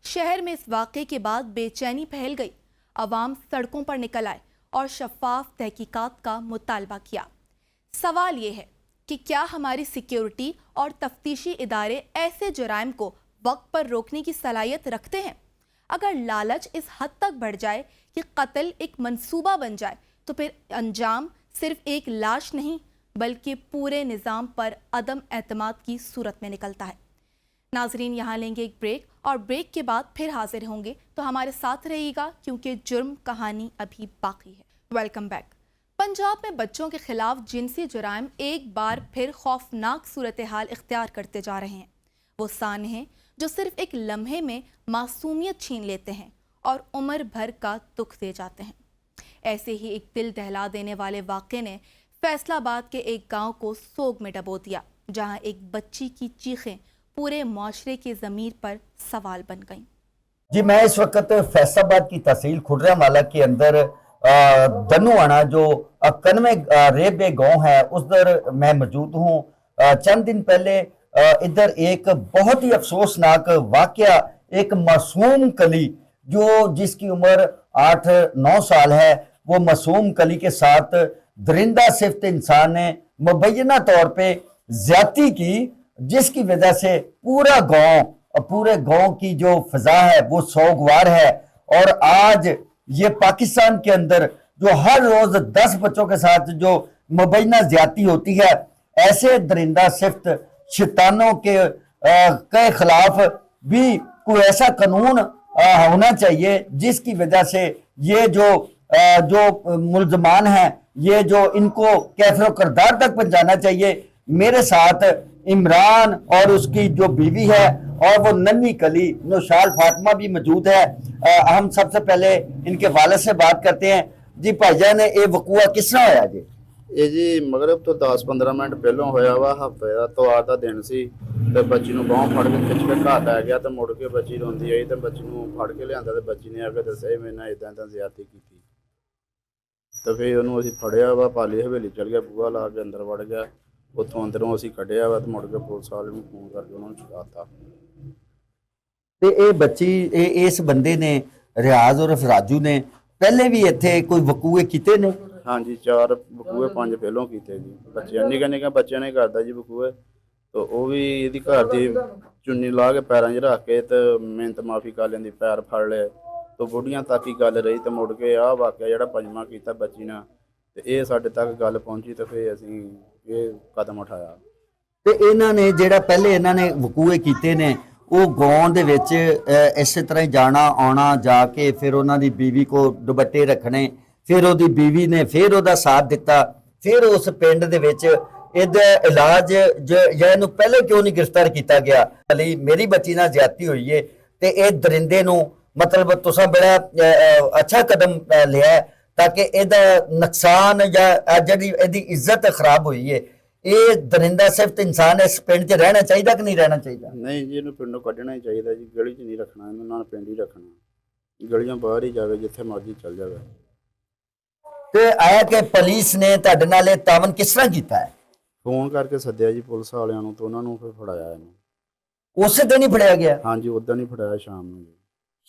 शहर में इस वाक़े के बाद बेचैनी फैल गई। अवाम सड़कों पर निकल आए और शफाफ तहकीकात का मुतालबा किया। सवाल ये है कि क्या हमारी सिक्योरिटी और तफ्तीशी इदारे ऐसे जराइम को वक्त पर रोकने की सलाहियत रखते हैं? अगर लालच इस हद तक बढ़ जाए कि कत्ल एक मंसूबा बन जाए तो फिर अंजाम सिर्फ एक लाश नहीं बल्कि पूरे निज़ाम पर अदम एतमाद की सूरत में निकलता है। नाजरीन, यहाँ लेंगे एक ब्रेक और ब्रेक के बाद फिर हाजिर होंगे, तो हमारे साथ रहिएगा क्योंकि जुर्म कहानी अभी बाकी है। Welcome back. पंजाब में बच्चों के खिलाफ जिनसी जुराइम एक बार फिर खौफनाक सूरत हाल इख्तियार करते जा रहे हैं। वो सानहे जो सिर्फ एक लम्हे में मासूमियत छीन लेते हैं और उम्र भर का दुख दे जाते हैं। ऐसे ही एक दिल दहला देने वाले वाक़े ने फैसलाबाद के एक गांव को सोग में डबो दिया, जहां एक बच्ची की चीखें पूरे मुआशरे की ज़मीर पर सवाल बन गईं। जी मैं इस वक्त फैसलाबाद की तहसील खुर्रमवाला के अंदर धनुआना जो 91 रेबे गांव है उधर मैं मौजूद हूँ। चंद दिन पहले इधर एक बहुत ही अफसोसनाक वाकया, एक मासूम कली जो जिसकी उम्र 8-9 साल है, वो मासूम कली के साथ दरिंदा सिफ्त इंसान ने मुबैना तौर पे ज्यादती की, जिसकी वजह से पूरे गांव की जो फिजा है वो सोगवार है। और आज ये पाकिस्तान के अंदर जो हर रोज 10 बच्चों के साथ जो मुबैना ज्यादती होती है, ऐसे दरिंदा सिफ्त शैतानों के खिलाफ भी कोई ऐसा कानून होना चाहिए जिसकी वजह से ये जो मुल्जमान हैं, ये जो इनको कैफर किरदार तक पहुंचाना चाहिए। मेरे साथ इमरान और उसकी जो बीवी है और वो नन्ही कली नौशाल फातिमा भी मौजूद है। हम सबसे पहले इनके वालिद से बात करते हैं। जी भाईजान, ये वकूआ किस तरह होया जी? ਇਹ ਜੀ ਮਗਰਬ ਤੋਂ 10-15 ਮਿੰਟ ਪਹਿਲਾਂ ਹੋਇਆ ਵਾ। ਹਫਤੇ ਦਾ ਤਵਾਰ ਦਾ ਦਿਨ ਸੀ ਤੇ ਬੱਚੀ ਨੂੰ ਬਾਹੋਂ ਫੜ ਕੇ ਖਿੱਚ ਕੇ ਘਰ ਲੈ ਗਿਆ ਤੇ ਮੁੜ ਕੇ ਬੱਚੀ ਰੋਂਦੀ ਆਈ ਤੇ ਬੱਚੀ ਨੂੰ ਫੜ ਕੇ ਲਿਆਂਦਾ ਤੇ ਬੱਚੀ ਨੇ ਆ ਕੇ ਦੱਸਿਆ ਮੇਰੇ ਨਾਲ ਇਦਾਂ ਜ਼ਿਆਦਤੀ ਕੀਤੀ। ਤੇ ਫਿਰ ਉਹਨੂੰ ਅਸੀਂ ਫੜਿਆ ਵਾ, ਪਾਲੀ ਹਵੇਲੀ ਚਲ ਗਿਆ, ਬੂਹਾ ਲਾ ਕੇ ਅੰਦਰ ਵੜ ਗਿਆ। ਉੱਥੋਂ ਅੰਦਰੋਂ ਅਸੀਂ ਕੱਢਿਆ ਵਾ ਤੇ ਮੁੜ ਕੇ ਪੁਲਿਸ ਵਾਲੇ ਨੂੰ ਫੋਨ ਕਰਕੇ ਉਹਨਾਂ ਨੂੰ ਛੁਡਾਤਾ। ਤੇ ਇਹ ਬੱਚੀ ਇਸ ਬੰਦੇ ਨੇ ਰਿਆਜ਼ ਔਰ ਰਾਜੂ ਨੇ ਪਹਿਲੇ ਵੀ ਇੱਥੇ ਕੋਈ ਵਕੂਏ ਕੀਤੇ ਨੇ? ਹਾਂਜੀ 4 ਬਕੂਏ 5 ਪਹਿਲੋਂ ਕੀਤੇ ਜੀ। ਬੱਚਿਆਂ ਨਿੱਕੇ ਬੱਚਿਆਂ ਨੇ ਕਰਦਾ ਜੀ ਬਕੂਏ। ਤੇ ਉਹ ਵੀ ਇਹਦੀ ਘਰ ਦੀ ਚੁੰਨੀ ਲਾ ਕੇ ਪੈਰਾਂ 'ਚ ਰੱਖ ਕੇ ਤੇ ਮਿਹਨਤ ਮਾਫੀ ਕਰ ਲੈਂਦੀ, ਪੈਰ ਫੜ ਲਏ ਤੇ ਬੁੱਢੀਆਂ ਤੱਕ ਹੀ ਗੱਲ ਰਹੀ। ਤੇ ਮੁੜ ਕੇ ਆਹ ਵਾਕਿਆ ਜਿਹੜਾ 5ਵਾਂ ਕੀਤਾ ਬੱਚੀ ਨਾਲ, ਤੇ ਇਹ ਸਾਡੇ ਤੱਕ ਗੱਲ ਪਹੁੰਚੀ ਤੇ ਫਿਰ ਅਸੀਂ ਇਹ ਕਦਮ ਉਠਾਇਆ। ਤੇ ਇਹਨਾਂ ਨੇ ਜਿਹੜਾ ਪਹਿਲੇ ਇਹਨਾਂ ਨੇ ਵਕੂਏ ਕੀਤੇ ਨੇ, ਉਹ ਗਾਉਂ ਦੇ ਵਿੱਚ ਇਸੇ ਤਰ੍ਹਾਂ ਹੀ ਜਾਣਾ ਆਉਣਾ, ਜਾ ਕੇ ਫਿਰ ਉਹਨਾਂ ਦੀ ਬੀਵੀ ਕੋ ਦੁਪੱਟੇ ਰੱਖਣੇ, ਫਿਰ ਉਹਦੀ ਬੀਵੀ ਨੇ ਫਿਰ ਉਹਦਾ ਸਾਥ ਦਿੱਤਾ। ਫਿਰ ਉਸ ਪਿੰਡ ਦੇ ਵਿੱਚ ਇਹਦਾ ਇਲਾਜ ਜਾਂ ਇਹਨੂੰ ਪਹਿਲੇ ਕਿਉਂ ਨਹੀਂ ਗ੍ਰਿਫਤਾਰ ਕੀਤਾ ਗਿਆ? ਲਈ ਮੇਰੀ ਬੱਚੀ ਨਾਲ ਜ਼ਿਆਦਤੀ ਹੋਈ ਹੈ ਤੇ ਇਹ ਦਰਿੰਦੇ ਨੂੰ ਮਤਲਬ ਤੁਸੀਂ ਬੜਾ ਅੱਛਾ ਕਦਮ ਲਿਆ ਤਾਂ ਕਿ ਇਹਦਾ ਨੁਕਸਾਨ ਜਾਂ ਜਿਹੜੀ ਇਹਦੀ ਇੱਜ਼ਤ ਖਰਾਬ ਹੋਈ ਹੈ, ਇਹ ਦਰਿੰਦਾ ਸਿਰਫ ਇਨਸਾਨ ਇਸ ਪਿੰਡ 'ਚ ਰਹਿਣਾ ਚਾਹੀਦਾ ਕਿ ਨਹੀਂ ਰਹਿਣਾ ਚਾਹੀਦਾ? ਨਹੀਂ ਜੀ, ਇਹਨੂੰ ਪਿੰਡੋਂ ਕੱਢਣਾ ਹੀ ਚਾਹੀਦਾ ਜੀ। ਗਲੀ 'ਚ ਨਹੀਂ ਰੱਖਣਾ ਇਹਨੂੰ, ਨਾਲ ਪਿੰਡ ਹੀ ਰੱਖਣਾ। ਗਲੀਆਂ ਬਾਹਰ ਹੀ ਜਾਵੇ, ਜਿੱਥੇ ਮਰਜ਼ੀ ਚੱਲ ਜਾਵੇ। ਤੇ ਆਇਆ ਕਿ ਪੁਲਿਸ ਨੇ ਤੁਹਾਡੇ ਨਾਲ ਇਹ ਤਾਵਨ ਕਿਸ ਤਰ੍ਹਾਂ ਕੀਤਾ ਹੈ? ਫੋਨ ਕਰਕੇ ਸੱਦਿਆ ਜੀ ਪੁਲਿਸ ਵਾਲਿਆਂ ਨੂੰ ਤੇ ਉਹਨਾਂ ਨੂੰ ਫਿਰ ਫੜਾਇਆ ਇਹਨੂੰ। ਉਸੇ ਦਿਨ ਹੀ ਫੜਿਆ ਗਿਆ? ਹਾਂਜੀ, ਉਦਾਂ ਨਹੀਂ ਫੜਾਇਆ, ਸ਼ਾਮ ਨੂੰ ਜੀ।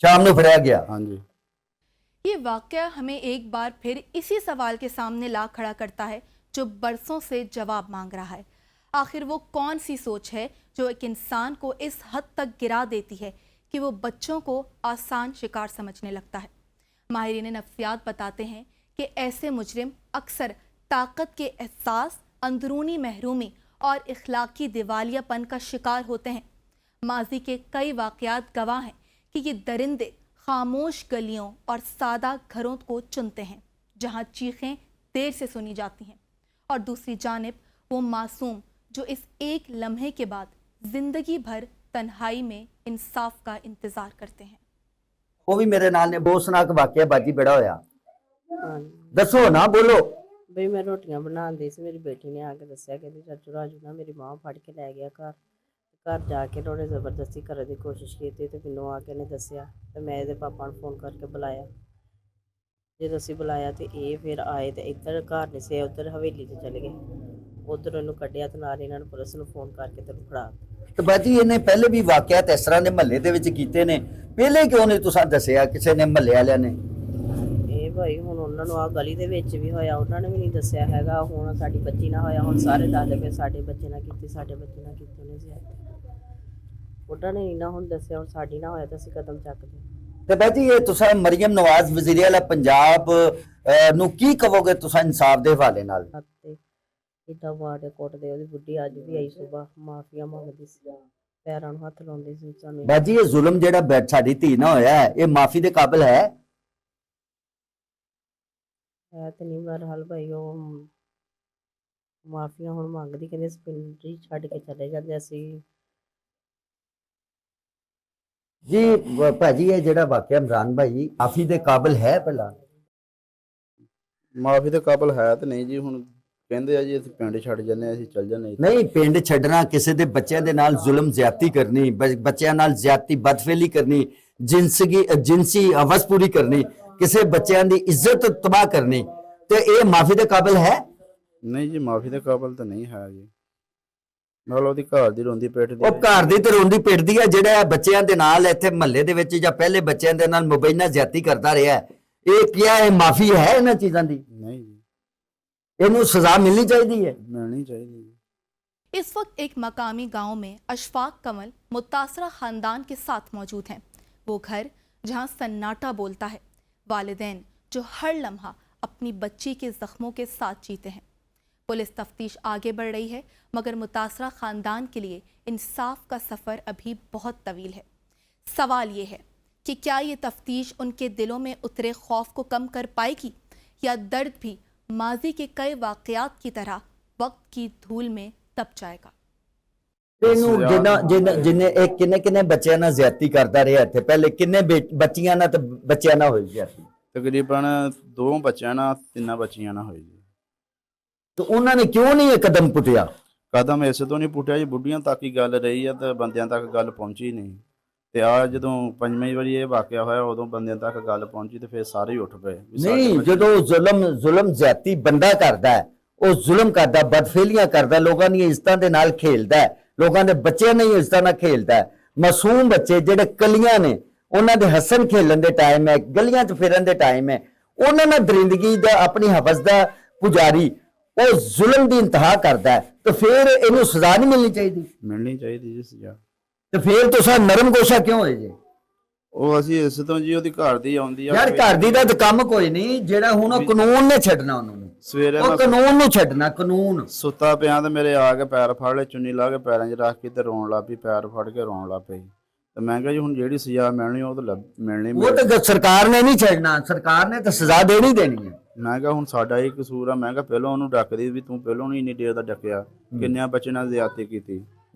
ਸ਼ਾਮ ਨੂੰ ਫੜਿਆ ਗਿਆ? ਹਾਂਜੀ। ये वाकया हमें एक बार फिर इसी सवाल के सामने ला खड़ा करता है जो बरसों से जवाब मांग रहा है। आखिर वो कौन सी सोच है जो एक इंसान को इस हद तक गिरा देती है कि वो बच्चों को आसान शिकार समझने लगता है? माहिरीन नफ्सियात बताते हैं कि ऐसे मुजरिम अक्सर ताकत के एहसास, अंदरूनी महरूमी और इखलाकी दिवालियापन का शिकार होते हैं। माजी के कई वाक़यात गवाह हैं कि ये दरिंदे खामोश गलियों और सादा घरों को चुनते हैं जहां चीखें देर से सुनी जाती हैं, और दूसरी जानिब वो मासूम जो इस एक लम्हे के बाद जिंदगी भर तन्हाई में इंसाफ का इंतज़ार करते हैं। वो भी मेरे नाल ने बहुत सुनाक वाकया बाजी बड़ा होया। दसो ना, बोलो। ਬਈ ਮੈਂ ਰੋਟੀਆਂ ਬਣਾਉਂਦੀ ਸੀ, ਮੇਰੀ ਬੇਟੀ ਨੇ ਆ ਕੇ ਦੱਸਿਆ ਕਿ ਚਾਚੂ ਰਾਜੂ ਨਾ ਮੇਰੀ ਮਾਂ ਫੜ ਕੇ ਲੈ ਗਿਆ ਘਰ ਜਾ ਕੇ ਉਹਨੇ ਜ਼ਬਰਦਸਤੀ ਕਰਨ ਦੀ ਕੋਸ਼ਿਸ਼ ਕੀਤੀ ਤੇ ਮੈਨੂੰ ਆ ਕੇ ਨੇ ਦੱਸਿਆ ਤੇ ਮੈਂ ਇਹਦੇ ਪਾਪਾ ਨੂੰ ਫੋਨ ਕਰਕੇ ਬੁਲਾਇਆ। ਜਦੋਂ ਅਸੀਂ ਬੁਲਾਇਆ ਤੇ ਇਹ ਫਿਰ ਆਏ ਤੇ ਇੱਧਰ ਘਰ ਨਹੀਂ ਸੀ, ਉੱਧਰ ਹਵੇਲੀ 'ਚ ਚਲੇ ਗਏ। ਉੱਧਰ ਉਹਨੂੰ ਕੱਢਿਆ ਤੇ ਨਾਲ ਇਹਨਾਂ ਨੂੰ ਪੁਲਿਸ ਨੂੰ ਫੋਨ ਕਰਕੇ ਤੈਨੂੰ ਫੜਾ। ਤੇ ਬਾਜੀ ਇਹਨੇ ਪਹਿਲੇ ਵੀ ਵਾਕਿਆਤ ਇਸ ਤਰ੍ਹਾਂ ਦੇ ਮਹੱਲੇ ਦੇ ਵਿੱਚ ਕੀਤੇ ਨੇ, ਪਹਿਲੇ ਕਿਉਂ ਨਹੀਂ ਤੁਸੀਂ ਦੱਸਿਆ ਕਿਸੇ ਨੇ ਮਹੱਲੇ ਵਾਲਿਆਂ ਨੇ? ਇਹ ਭਾਈ ਹੁਣ ਉਹਨਾਂ ਨੂੰ ਆ ਗਲੀ ਦੇ ਵਿੱਚ ਵੀ ਹੋਇਆ, ਉਹਨਾਂ ਨੇ ਵੀ ਨਹੀਂ ਦੱਸਿਆ ਹੈਗਾ। ਹੁਣ ਸਾਡੀ ਬੱਚੀ ਨਾਲ ਹੋਇਆ, ਹੁਣ ਸਾਰੇ ਦੱਸਦੇ ਪਏ ਸਾਡੇ ਬੱਚੇ ਨਾਲ ਕੀਤੀ, ਸਾਡੇ ਬੱਚੇ ਨਾਲ ਕੀਤੀ ਉਹਨੇ ਜ਼ਿਆਦਾ। ਉਹਨਾਂ ਨੇ ਨਾ ਹੁਣ ਦੱਸਿਆ, ਹੁਣ ਸਾਡੀ ਨਾ ਹੋਇਆ ਤਾਂ ਅਸੀਂ ਕਦਮ ਚੱਕਦੇ। ਤੇ ਬਾਜੀ ਇਹ ਤੁਸੀਂ ਮਰੀਮ ਨਵਾਜ਼ ਵਜ਼ੀਰ ਆਲਾ ਪੰਜਾਬ ਨੂੰ ਕੀ ਕਹੋਗੇ ਤੁਸੀਂ ਇਨਸਾਫ ਦੇ ਹਵਾਲੇ ਨਾਲ? ਇੱਦਾਂ ਮਾਰਦੇ ਕੁੱਟਦੇ, ਉਹਦੀ ਬੁੱਢੀ ਅੱਜ ਵੀ ਆਈ ਸੁਬਾਹ ਮਾਫੀਆ ਮੰਗਦੀ ਸੀ, ਪੈਰਾਂ ਨੂੰ ਹੱਥ ਲਾਉਂਦੀ ਸੀ ਸਾਨੂੰ। ਬਾਜੀ ਇਹ ਜ਼ੁਲਮ ਜਿਹੜਾ ਸਾਡੀ ਧੀ ਨਾਲ ਹੋਇਆ ਹੈ, ਇਹ ਮਾਫੀ ਦੇ ਕਾਬਿਲ ਹੈ ਤੇ ਨਹੀਂ। ਬਹਰਹਾਲ ਭਾਈ ਉਹ ਮਾਫੀਆ ਹੁਣ ਮੰਗਦੀ, ਕਹਿੰਦੇ ਪਿੰਡ ਹੀ ਛੱਡ ਕੇ ਚਲੇ ਜਾਂਦੇ ਅਸੀਂ। ਜੀ ਭਾਜੀ ਇਹ ਜਿਹੜਾ ਵਾਕਿਆ ਇਮਰਾਨ ਭਾਈ ਮਾਫੀ ਦੇ ਕਾਬਿਲ ਹੈ? ਪਹਿਲਾਂ ਮਾਫੀ ਦੇ ਕਾਬਿਲ ਹੈ ਤੇ ਨਹੀਂ ਜੀ। ਹੁਣ ਕਹਿੰਦੇ ਆ ਜੀ ਅਸੀਂ ਪਿੰਡ ਛੱਡ ਜੰਨੇ, ਅਸੀਂ ਚੱਲ ਜੰਨੇ। ਨਹੀਂ, ਪਿੰਡ ਛੱਡਣਾ, ਕਿਸੇ ਦੇ ਬੱਚਿਆਂ ਦੇ ਨਾਲ ਜ਼ੁਲਮ ਜ਼ਿਆਦਤੀ ਕਰਨੀ, ਬੱਚਿਆਂ ਨਾਲ ਜ਼ਿਆਦਤੀ ਬਦਫੇਲੀ ਕਰਨੀ, ਜਿਨਸੀ ਹਵਸ ਪੂਰੀ ਕਰਨੀ, ਕਿਸੇ ਬੱਚਿਆਂ ਦੀ ਇੱਜ਼ਤ ਤਬਾਹ ਕਰਨੀ, ਤੇ ਇਹ ਮਾਫੀ ਦੇ ਕਾਬਿਲ ਹੈ? ਨਹੀਂ ਜੀ, ਮਾਫੀ ਦੇ ਕਾਬਿਲ ਤਾਂ ਨਹੀਂ ਹੈ ਜੀ। ਨਾਲ ਉਹਦੀ ਘਰ ਦੀ ਰੋਂਦੀ ਪਿੱਟਦੀ ਉਹ ਘਰ ਦੀ ਤੇ ਰੋਂਦੀ ਪਿੱਟਦੀ ਹੈ, ਜਿਹੜਾ ਬੱਚਿਆਂ ਦੇ ਨਾਲ ਇੱਥੇ ਮਹੱਲੇ ਦੇ ਵਿੱਚ ਜਾਂ ਪਹਿਲੇ ਬੱਚਿਆਂ ਦੇ ਨਾਲ ਮੁਬੈਨਾ ਜ਼ਿਆਦਤੀ ਕਰਦਾ ਰਿਹਾ, ਇਹ ਕੀ ਹੈ? ਮਾਫੀ ਹੈ ਇਹਨਾਂ ਚੀਜ਼ਾਂ ਦੀ? ਨਹੀਂ ਜੀ, ਇਹਨੂੰ सजा मिलनी चाहिए। मिलनी चाहिए। इस वक्त एक मकामी गांव में अशफाक कमल मुतासरा ख़ानदान के साथ मौजूद हैं। वो घर जहां सन्नाटा बोलता है, वालिदैन जो हर लम्हा अपनी बच्ची के ज़ख्मों के साथ जीते हैं। पुलिस तफ्तीश आगे बढ़ रही है, मगर मुतासरा ख़ानदान के लिए इंसाफ का सफ़र अभी बहुत तवील है। सवाल ये है कि क्या ये तफ्तीश उनके दिलों में उतरे खौफ को कम कर पाएगी, या दर्द भी माजी के कई वाक़यात की तरह वक्त की धूल में दब जाएगा। किन्ने किन्ने बच्चों ਨਾਲ ਜ਼ਿਆਦਤੀ ਕਰਦਾ ਰਿਹਾ ਇੱਥੇ, ਪਹਿਲੇ ਕਿੰਨੇ ਬੱਚੀਆਂ ਨਾਲ ਤੇ ਬੱਚਿਆਂ ਨਾਲ ਹੋਈ ਜ਼ਿਆਦਤੀ? ਤਕਰੀਬਨ 2 ਬੱਚਿਆਂ ਨਾਲ 3 ਬੱਚੀਆਂ ਨਾਲ ਹੋਈ ਜੀ। ਤੇ ਉਹਨਾਂ ਨੇ ਕਿਉਂ ਨਹੀਂ ਇਹ ਕਦਮ ਪੁੱਟਿਆ? ਕਦਮ ਇਸੇ ਤੋਂ ਨਹੀਂ ਪੁੱਟਿਆ ਜੀ, ਬੁੱਢੀਆਂ ਤੱਕ ਹੀ ਗੱਲ ਰਹੀ ਆ ਤੇ ਬੰਦਿਆਂ ਤੱਕ ਗੱਲ ਪਹੁੰਚੀ ਨਹੀਂ। ਤੇ ਆ ਜਦੋਂ 5ਵੀਂ ਵਾਰੀ ਇਹ ਵਾਕਿਆ ਹੋਇਆ, ਉਦੋਂ ਬੰਦਿਆਂ ਤੱਕ ਗੱਲ ਪਹੁੰਚੀ ਤੇ ਫਿਰ ਸਾਰੇ ਹੀ ਉੱਠ ਪਏ। ਨਹੀਂ, ਜਦੋਂ ਜ਼ੁਲਮ ਜ਼ਿਆਦਤੀ ਬੰਦਾ ਕਰਦਾ ਹੈ, ਉਹ ਜ਼ੁਲਮ ਕਰਦਾ, ਬਦਫੇਲੀਆਂ ਕਰਦਾ, ਲੋਕਾਂ ਦੀਆਂ ਇੱਜ਼ਤਾਂ ਦੇ ਨਾਲ ਖੇਲਦਾ, ਲੋਕਾਂ ਦੇ ਬੱਚਿਆਂ ਨਹੀਂ ਇੱਜ਼ਤਾਂ ਨਾਲ ਖੇਲਦਾ। ਮਾਸੂਮ ਬੱਚੇ ਜਿਹੜੇ ਕਲੀਆਂ ਨੇ, ਉਹਨਾਂ ਦੇ ਹੱਸਣ ਖੇਲਣ ਦੇ ਟਾਈਮ ਹੈ, ਗਲੀਆਂ 'ਚ ਫਿਰਨ ਦੇ ਟਾਈਮ ਹੈ, ਉਹਨਾਂ ਨਾਲ ਦਰਿੰਦਗੀ ਦਾ ਆਪਣੀ ਹਵਸ ਦਾ ਪੁਜਾਰੀ ਉਹ ਜ਼ੁਲਮ ਦੀ ਇੰਤਹਾ ਕਰਦਾ ਹੈ, ਤੇ ਫਿਰ ਇਹਨੂੰ ਸਜ਼ਾ ਨਹੀਂ ਮਿਲਣੀ ਚਾਹੀਦੀ? ਮਿਲਣੀ ਚਾਹੀਦੀ ਜੀ ਸਜ਼ਾ। ਤੇ ਫਿਰ ਤੁਸੀਂ ਨਰਮ ਗੋਸ਼ਾ ਕਿਉਂ ਹੋਏ ਜੇ? ਉਹ ਅਸੀਂ ਇਸ ਤੋਂ ਜੀ ਉਹਦੀ ਘਰ ਦੀ ਆਉਂਦੀ ਆ ਯਾਰ, ਘਰ ਦੀ ਦਾ ਤਾਂ ਕੰਮ ਕੋਈ ਨਹੀਂ, ਜਿਹੜਾ ਹੁਣ ਉਹ ਕਾਨੂੰਨ ਨੇ ਛੱਡਣਾ, ਉਹਨੂੰ ਸਵੇਰੇ ਉਹ ਕਾਨੂੰਨ ਨੂੰ ਛੱਡਣਾ। ਕਾਨੂੰਨ ਸੁੱਤਾ ਪਿਆ ਤੇ ਮੇਰੇ ਆ ਕੇ ਪੈਰ ਫੜ ਲਏ, ਚੁੰਨੀ ਲਾ ਕੇ ਪੈਰਾਂ 'ਚ ਰੱਖ ਕੇ ਤੇ ਰੋਣ ਲੱਗ ਪਈ, ਪੈਰ ਫੜ ਕੇ ਰੋਣ ਲੱਗ ਪਈ। ਤੇ ਮੈਂ ਕਿਹਾ ਜੀ ਹੁਣ ਜਿਹੜੀ ਸਜ਼ਾ ਮਿਲਣੀ ਉਹ ਤਾਂ ਮਿਲਣੀ। ਉਹ ਤਾਂ ਸਰਕਾਰ ਨੇ ਨਹੀਂ ਛੱਡਣਾ, ਸਰਕਾਰ ਨੇ ਤਾਂ ਸਜ਼ਾ ਦੇਣੀ ਦੇਣੀ ਹੈ। ਮੈਂ ਕਿਹਾ ਹੁਣ ਸਾਡਾ ਹੀ ਕਸੂਰ ਆ। ਮੈਂ ਕਿਹਾ ਪਹਿਲਾਂ ਉਹਨੂੰ ਡੱਕਦੀ ਵੀ ਤੂੰ ਪਹਿਲਾਂ ਨਹੀਂ ਇੰਨੀ ਦੇਰ ਦਾ ਡੱਕਿਆ, ਕਿੰਨਿਆਂ ਬੱਚੇ ਨਾਲ ਜ਼ਿਆਦਤੀ ਕੀਤੀ।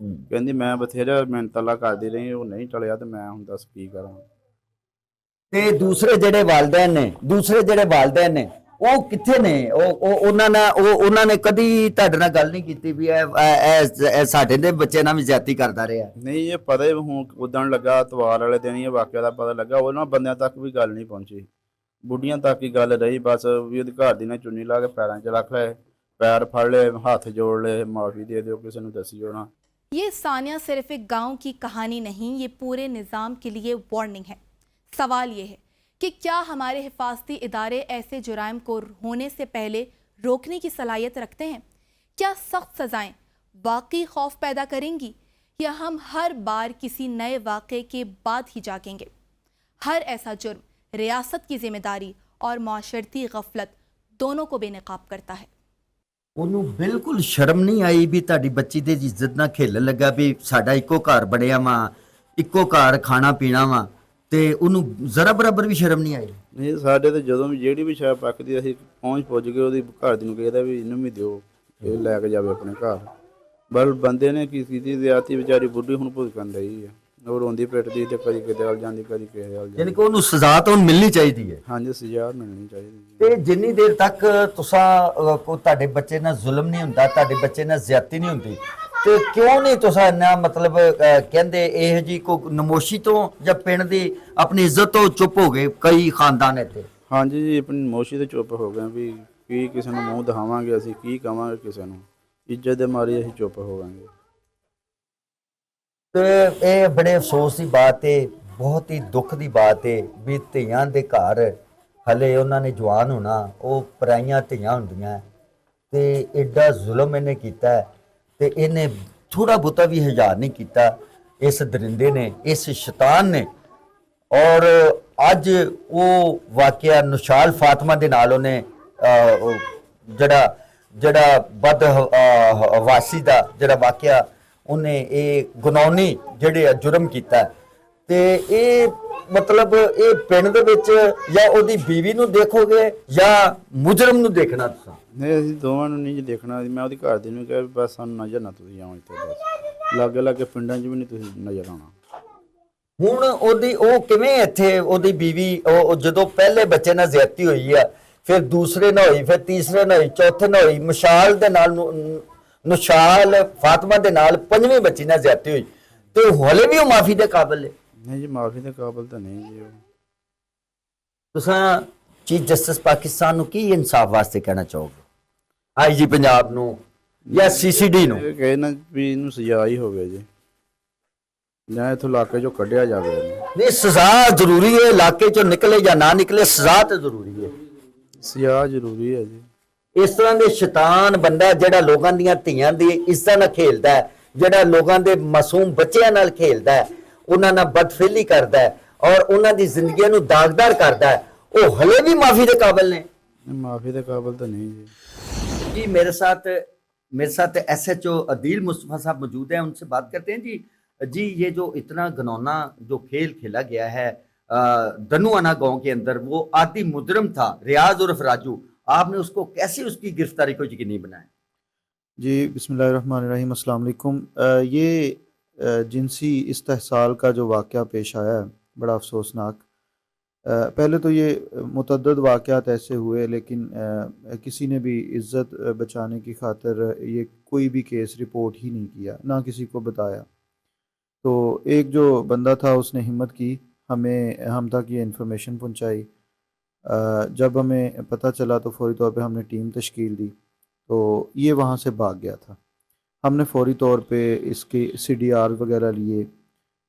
ਕਹਿੰਦੀ ਮੈਂ ਬਥੇਰਾ ਮਿਹਨਤਾਂ ਕਰਦੀ ਰਹੀ, ਉਹ ਨਹੀਂ ਟਲਿਆ ਤੇ ਮੈਂ ਹੁਣ ਦੱਸ ਕੀ ਕਰਾਂ। ਤੇ ਦੂਸਰੇ ਜਿਹੜੇ ਵਾਲਿदैन ਨੇ ਉਹ ਕਿੱਥੇ ਨੇ? ਉਹਨਾਂ ਨੇ ਕਦੀ ਤੁਹਾਡੇ ਨਾਲ ਗੱਲ ਨਹੀਂ ਕੀਤੀ ਵੀ ਇਹ ਸਾਡੇ ਦੇ ਬੱਚੇ ਨਾਲ ਵੀ ਜ਼ਿਆਦਤੀ ਕਰਦਾ ਰਿਹਾ? ਨਹੀਂ, ਇਹ ਪਤਾ ਹੀ ਹੁਣ ਉਦਣ ਲੱਗਾ, ਇਤਵਾਰ ਵਾਲੇ ਦਿਨ ਇਹ ਵਾਕਿਆ ਦਾ ਪਤਾ ਲੱਗਾ, ਉਹਨਾਂ ਬੰਦਿਆਂ ਤੱਕ ਵੀ ਗੱਲ ਨਹੀਂ ਪਹੁੰਚੀ, ਬੁੱਢੀਆਂ ਤੱਕ ਹੀ ਗੱਲ ਰਹੀ। ਬਸ ਵੀ ਉਹਦੀ ਘਰ ਦੀ ਨੇ ਚੁੰਨੀ ਲਾ ਕੇ ਪੈਰਾਂ 'ਚ ਰੱਖ ਲਏ, ਪੈਰ ਫੜ ਲਏ, ਹੱਥ ਜੋੜ ਲਏ, ਮਾਫੀ ਦੇ ਦਿਓ, ਕਿਸੇ ਨੂੰ ਦੱਸਿਓ ਨਾ। ये सानिया सिर्फ एक गांव की कहानी नहीं, ये पूरे निज़ाम के लिए वार्निंग है। सवाल ये है कि क्या हमारे हिफाजती इदारे ऐसे जुराइम को होने से पहले रोकने की सलाहियत रखते हैं? क्या सख्त सज़ाएं वाकई खौफ पैदा करेंगी, या हम हर बार किसी नए वाक़े के बाद ही जागेंगे? हर ऐसा जुर्म रियासत की ज़िम्मेदारी और माशरती गफलत दोनों को बेनकाब करता है। ਉਹਨੂੰ ਬਿਲਕੁਲ ਸ਼ਰਮ ਨਹੀਂ ਆਈ ਵੀ ਤੁਹਾਡੀ ਬੱਚੀ ਦੇ ਇੱਜ਼ਤ ਨਾਲ ਖੇਲਣ ਲੱਗਾ, ਵੀ ਸਾਡਾ ਇੱਕੋ ਘਰ ਬਣਿਆ ਵਾ, ਇੱਕੋ ਘਰ ਖਾਣਾ ਪੀਣਾ ਵਾ, ਤੇ ਉਹਨੂੰ ਜ਼ਰਾ ਬਰਾਬਰ ਵੀ ਸ਼ਰਮ ਨਹੀਂ ਆਈ? ਨਹੀਂ, ਸਾਡੇ ਤੇ ਜਦੋਂ ਵੀ ਜਿਹੜੀ ਵੀ ਸ਼ਾਇ ਪੱਕਦੀ ਅਸੀਂ ਪੁੱਜ ਗਏ ਉਹਦੀ ਘਰ ਦੀ ਨੂੰ ਕਹਿੰਦਾ ਵੀ ਇਹਨੂੰ ਵੀ ਦਿਓ, ਇਹ ਲੈ ਕੇ ਜਾਵੇ ਆਪਣੇ ਘਰ। ਬਲ ਬੰਦੇ ਨੇ ਕੀ ਕੀਤੀ ਜ਼ਿਆਦਤੀ, ਵਿਚਾਰੀ ਬੁੱਢੀ ਹੁਣ ਭੁਗਤਣ ਰਹੀ ਹੈ, ਉਹ ਰੋਂਦੀ ਪਿੱਟਦੀ ਤੇ ਕਦੀ ਕਿਤੇ ਵੱਲ ਜਾਂਦੀ, ਕਦੀ ਕਿਸੇ ਵੱਲ ਜਾਂਦੀ। ਯਾਨੀ ਕਿ ਉਹਨੂੰ ਸਜ਼ਾ ਤਾਂ ਮਿਲਣੀ ਚਾਹੀਦੀ ਹੈ। ਹਾਂਜੀ, ਸਜ਼ਾ ਮਿਲਣੀ ਚਾਹੀਦੀ। ਤੇ ਜਿੰਨੀ ਦੇਰ ਤੱਕ ਤੁਹਾਡੇ ਬੱਚੇ ਨਾਲ ਜ਼ੁਲਮ ਨਹੀਂ ਹੁੰਦਾ, ਤੁਹਾਡੇ ਬੱਚੇ ਨਾਲ ਜ਼ਿਆਦਤੀ ਨਹੀਂ ਹੁੰਦੀ, ਤੇ ਕਿਉਂ ਨਹੀਂ ਤੁਸੀਂ ਇੰਨਾ ਮਤਲਬ ਕਹਿੰਦੇ ਇਹ ਜੀ ਕੋਈ ਨਮੋਸ਼ੀ ਤੋਂ ਜਾਂ ਪਿੰਡ ਦੀ ਆਪਣੀ ਇੱਜ਼ਤ ਤੋਂ ਚੁੱਪ ਹੋ ਗਏ ਕਈ ਖਾਨਦਾਨ ਇੱਥੇ? ਹਾਂਜੀ ਜੀ, ਆਪਣੀ ਨਮੋਸ਼ੀ ਤੋਂ ਚੁੱਪ ਹੋ ਗਏ ਵੀ ਕੀ ਕਿਸੇ ਨੂੰ ਮੂੰਹ ਦਿਖਾਵਾਂਗੇ, ਅਸੀਂ ਕੀ ਕਵਾਂਗੇ ਕਿਸੇ ਨੂੰ, ਇੱਜ਼ਤ ਦੇ ਮਾਰੇ ਅਸੀਂ ਚੁੱਪ ਹੋ ਗਏ। ਤੇ ਇਹ ਬੜੇ ਅਫਸੋਸ ਦੀ ਬਾਤ ਹੈ, ਬਹੁਤ ਹੀ ਦੁੱਖ ਦੀ ਬਾਤ ਹੈ ਵੀ ਧੀਆਂ ਦੇ ਘਰ ਹਲੇ ਉਹਨਾਂ ਨੇ ਜਵਾਨ ਹੋਣਾ, ਉਹ ਪਰਾਈਆਂ ਧੀਆਂ ਹੁੰਦੀਆਂ, ਤੇ ਐਡਾ ਜ਼ੁਲਮ ਇਹਨੇ ਕੀਤਾ, ਤੇ ਇਹਨੇ ਥੋੜਾ ਬਹੁਤਾ ਵੀ ਹਜ਼ਾਰ ਨਹੀਂ ਕੀਤਾ ਇਸ ਦਰਿੰਦੇ ਨੇ, ਇਸ ਸ਼ੈਤਾਨ ਨੇ। ਔਰ ਅੱਜ ਉਹ ਵਾਕਿਆ ਨੁਸ਼ਾਲ ਫਾਤਮਾ ਦੇ ਨਾਲ ਉਹਨੇ ਜਿਹੜਾ ਬਦਹਵਾਸੀ ਦਾ ਜਿਹੜਾ ਵਾਕਿਆ ਉਹਨੇ ਇਹ ਗੁਨਾਹੀ ਜਿਹੜੇ ਜੁਰਮ ਕੀਤਾ, ਤੇ ਇਹ ਮਤਲਬ ਇਹ ਪਿੰਡ ਦੇ ਵਿੱਚ ਜਾਂ ਉਹਦੀ ਬੀਵੀ ਨੂੰ ਦੇਖੋਗੇ ਜਾਂ ਮੁਜਰਮ ਨੂੰ ਦੇਖਣਾ? ਤੁਸੀਂ ਨਹੀਂ, ਅਸੀਂ ਦੋਵਾਂ ਨੂੰ ਨਹੀਂ ਜੀ ਦੇਖਣਾ। ਮੈਂ ਉਹਦੀ ਘਰ ਦੀ ਨੂੰ ਕਿਹਾ ਵੀ ਬਸ ਸਾਨੂੰ ਨਜ਼ਰ ਨਾ ਤੁਸੀਂ ਆਓ ਇੱਥੇ, ਬਸ ਲਾਗੇ ਲਾਗੇ ਪਿੰਡਾਂ 'ਚ ਵੀ ਨਹੀਂ ਤੁਸੀਂ ਨਜ਼ਰ ਆਉਣਾ। ਹੁਣ ਉਹ ਕਿਵੇਂ ਇੱਥੇ ਉਹਦੀ ਬੀਵੀ, ਉਹ ਜਦੋਂ ਪਹਿਲੇ ਬੱਚੇ ਨਾਲ ਜ਼ਿਆਦਤੀ ਹੋਈ ਆ, ਫਿਰ ਦੂਸਰੇ ਨਾਲ ਹੋਈ, ਫਿਰ ਤੀਸਰੇ ਨਾਲ ਹੋਈ, ਚੌਥੇ ਨਾਲ ਹੋਈ, ਮਸ਼ਾਲ ਦੇ ਨਾਲ ਨੁਸ਼ਾਲ ਫਾਤਮਾ ਦੇ ਨਾਲ ਪੰਜਵੀਂ ਬੱਚੀ ਨਾਲ ਜ਼ਿਆਦਤੀ ਹੋਈ, ਤੇ ਹਲੇ ਵੀ ਉਹ ਮਾਫੀ ਦੇ ਕਾਬਿਲ ਹੈ? ਨਹੀਂ ਜੀ, ਮਾਫੀ ਦੇ ਕਾਬਿਲ ਤਾਂ ਨਹੀਂ ਜੀ ਉਹ। ਤੁਸੀਂ ਚੀਫ ਜਸਟਿਸ ਪਾਕਿਸਤਾਨ ਨੂੰ ਕੀ ਇਨਸਾਫ ਵਾਸਤੇ ਕਹਿਣਾ ਚਾਹੋਗੇ? ਆਈਜੀ ਪੰਜਾਬ ਨੂੰ ਜਾਂ ਸੀਸੀਡੀ ਨੂੰ? ਇਹ ਕਹਿਣਾ ਵੀ ਇਹਨੂੰ ਸਜ਼ਾ ਹੀ ਹੋਵੇ ਜੀ, ਜਾਂ ਇੱਥੋਂ ਇਲਾਕੇ ਚੋਂ ਕੱਢਿਆ ਜਾਵੇ ਇਹਨੂੰ। ਨਹੀਂ, ਸਜ਼ਾ ਜ਼ਰੂਰੀ ਹੈ, ਇਲਾਕੇ ਚੋਂ ਨਿਕਲੇ ਜਾਂ ਨਾ ਨਿਕਲੇ, ਸਜ਼ਾ ਤਾਂ ਜ਼ਰੂਰੀ ਹੈ। ਸਜ਼ਾ ਜ਼ਰੂਰੀ ਹੈ ਜੀ। ਇਸ ਤਰ੍ਹਾਂ ਦੇ ਸ਼ੈਤਾਨ ਬੰਦਾ ਜਿਹੜਾ ਲੋਕਾਂ ਦੀਆਂ ਧੀਆਂ ਦੀ ਇੱਜ਼ਤਾਂ ਨਾਲ ਖੇਲਦਾ ਹੈ, ਜਿਹੜਾ ਲੋਕਾਂ ਦੇ ਮਾਸੂਮ ਬੱਚਿਆਂ ਨਾਲ ਖੇਲਦਾ ਹੈ, ਉਹਨਾਂ ਨਾਲ ਬਦਫੇਲੀ ਕਰਦਾ ਹੈ ਔਰ ਉਹਨਾਂ ਦੀ ਜ਼ਿੰਦਗੀਆਂ ਨੂੰ ਦਾਗਦਾਰ ਕਰਦਾ ਹੈ, ਉਹ ਹਲੇ ਵੀ ਮਾਫੀ ਦੇ ਕਾਬਿਲ ਨੇ? ਮਾਫੀ ਦੇ ਕਾਬਿਲ ਤਾਂ नहीं जी। जी मेरे साथ SHO अदील मुस्तफ़ा साहब मौजूद हैं, उनसे बात करते हैं। जी ये जो इतना घनौना जो खेल खेला गया है दनुआना गांव के अंदर, वो आदि मुजरम था रियाज उर्फ राजू, आपने उसको कैसे उसकी गिरफ्तारी को यकीनी बनाया? जी बिस्मिल्लाहिर्रहमानिर्रहीम, अस्सलाम वालेकुम। ये जिनसी इस्तेहसाल का जो वाक़या पेश आया है बड़ा अफसोसनाक। पहले तो ये मुतअद्दिद वाक़यात ऐसे हुए, लेकिन किसी ने भी इज़्ज़त बचाने की खातिर ये कोई भी केस रिपोर्ट ही नहीं किया, ना किसी को बताया। तो एक जो बंदा था उसने हिम्मत की, हम तक ये इन्फॉर्मेशन पहुंचाई। जब हमें पता चला तो फौरी तौर पे हमने टीम तश्कील दी, तो ये वहाँ से भाग गया था। हमने फौरी तौर पे इसके CDR वगैरह लिए,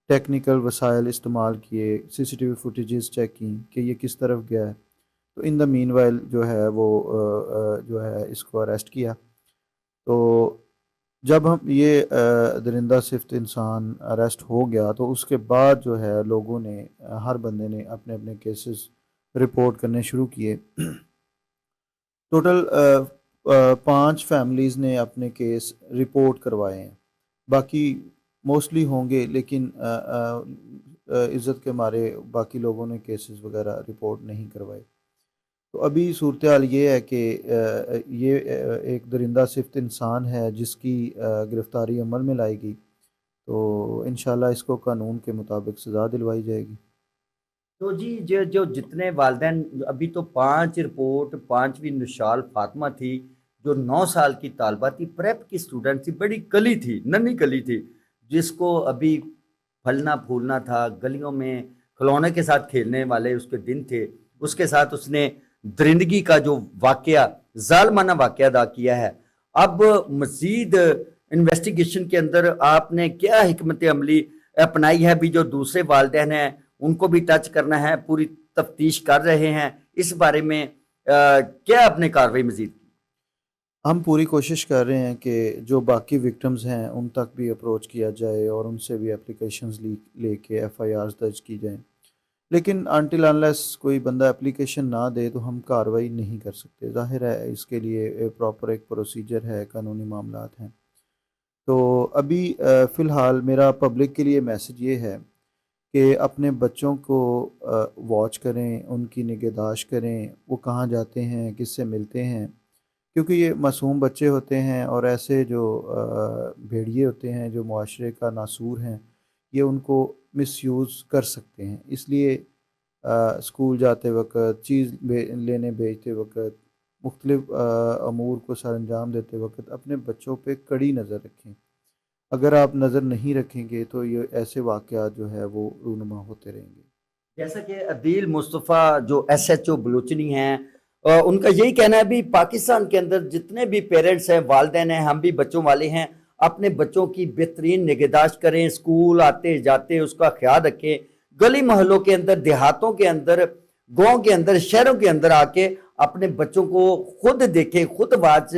टेक्निकल वसाइल इस्तेमाल किए, CCTV फुटेजेस चेक की कि ये किस तरफ गया है। तो इन द मीनवाइल जो है वो जो है इसको अरेस्ट किया। तो जब हम ये दरिंदा सिफ्त इंसान अरेस्ट हो गया तो उसके बाद जो है लोगों ने, हर बंदे ने अपने अपने केसेस रिपोर्ट करने शुरू किए। टोटल 5 फैमिलीज़ ने अपने केस रिपोर्ट करवाए हैं, बाकी मोस्टली होंगे, लेकिन इज़्ज़त के मारे बाकी लोगों ने केसेस वगैरह रिपोर्ट नहीं करवाए। तो अभी सूरत हाल ये है कि ये एक दरिंदा सिफ्त इंसान है जिसकी गिरफ़्तारी अमल में लाएगी, तो इंशाल्लाह इसको कानून के मुताबिक सज़ा दिलवाई जाएगी। तो जी जो जितने वालिदैन, अभी तो 5 रिपोर्ट, 5वीं नुशाल फातिमा थी जो 9 साल की तालबा थी, प्रेप की स्टूडेंट थी, बड़ी कली थी, नन्ही कली थी, जिसको अभी फलना फूलना था, गलियों में खिलौने के साथ खेलने वाले उसके दिन थे। उसके साथ उसने दरिंदगी का जो वाक़या, ज़ालमाना वाक़या अदा किया है। अब मज़ीद इन्वेस्टिगेशन के अंदर आपने क्या हिकमत अमली अपनाई है? भी जो दूसरे वालिदैन हैं उनको भी टच करना है, पूरी तफ्तीश कर रहे हैं, इस बारे में क्या आपने कार्रवाई मज़ीद की? हम पूरी कोशिश कर रहे हैं कि जो बाकी विक्टिम्स हैं उन तक भी अप्रोच किया जाए और उनसे भी एप्लीकेशंस लेके FIRs दर्ज की जाएं, लेकिन अनटिल अनलेस कोई बंदा एप्लीकेशन ना दे तो हम कार्रवाई नहीं कर सकते। ज़ाहिर है इसके लिए प्रॉपर एक प्रोसीजर है, कानूनी मामलात हैं। तो अभी फ़िलहाल मेरा पब्लिक के लिए मैसेज ये है कि अपने बच्चों को वॉच करें, उनकी निगहदाश्त करें, वो कहाँ जाते हैं, किससे मिलते हैं, क्योंकि ये मासूम बच्चे होते हैं और ऐसे जो भेड़िए होते हैं जो मुआशरे का नासूर हैं, ये उनको मिसयूज़ कर सकते हैं। इसलिए स्कूल जाते वक्त, चीज़ लेने भेजते वक्त, मुख्तलिफ अमूर को सर अंजाम देते वक्त अपने बच्चों पे कड़ी नज़र रखें। अगर आप नज़र नहीं रखेंगे तो ये ऐसे वाक़यात जो है वो रूनुमा होते रहेंगे। जैसा कि अदील मुस्तफ़ा जो SHO बलूचनी हैं, उनका यही कहना है भी पाकिस्तान के अंदर जितने भी पेरेंट्स हैं, वालिदैन हैं, हम भी बच्चों वाले हैं, अपने बच्चों की बेहतरीन निगहदाश्त करें, स्कूल आते जाते उसका ख्याल रखें, गली मोहल्लों के अंदर, देहातों के अंदर, गाँव के अंदर, शहरों के अंदर आके अपने बच्चों को खुद देखें, खुद वाच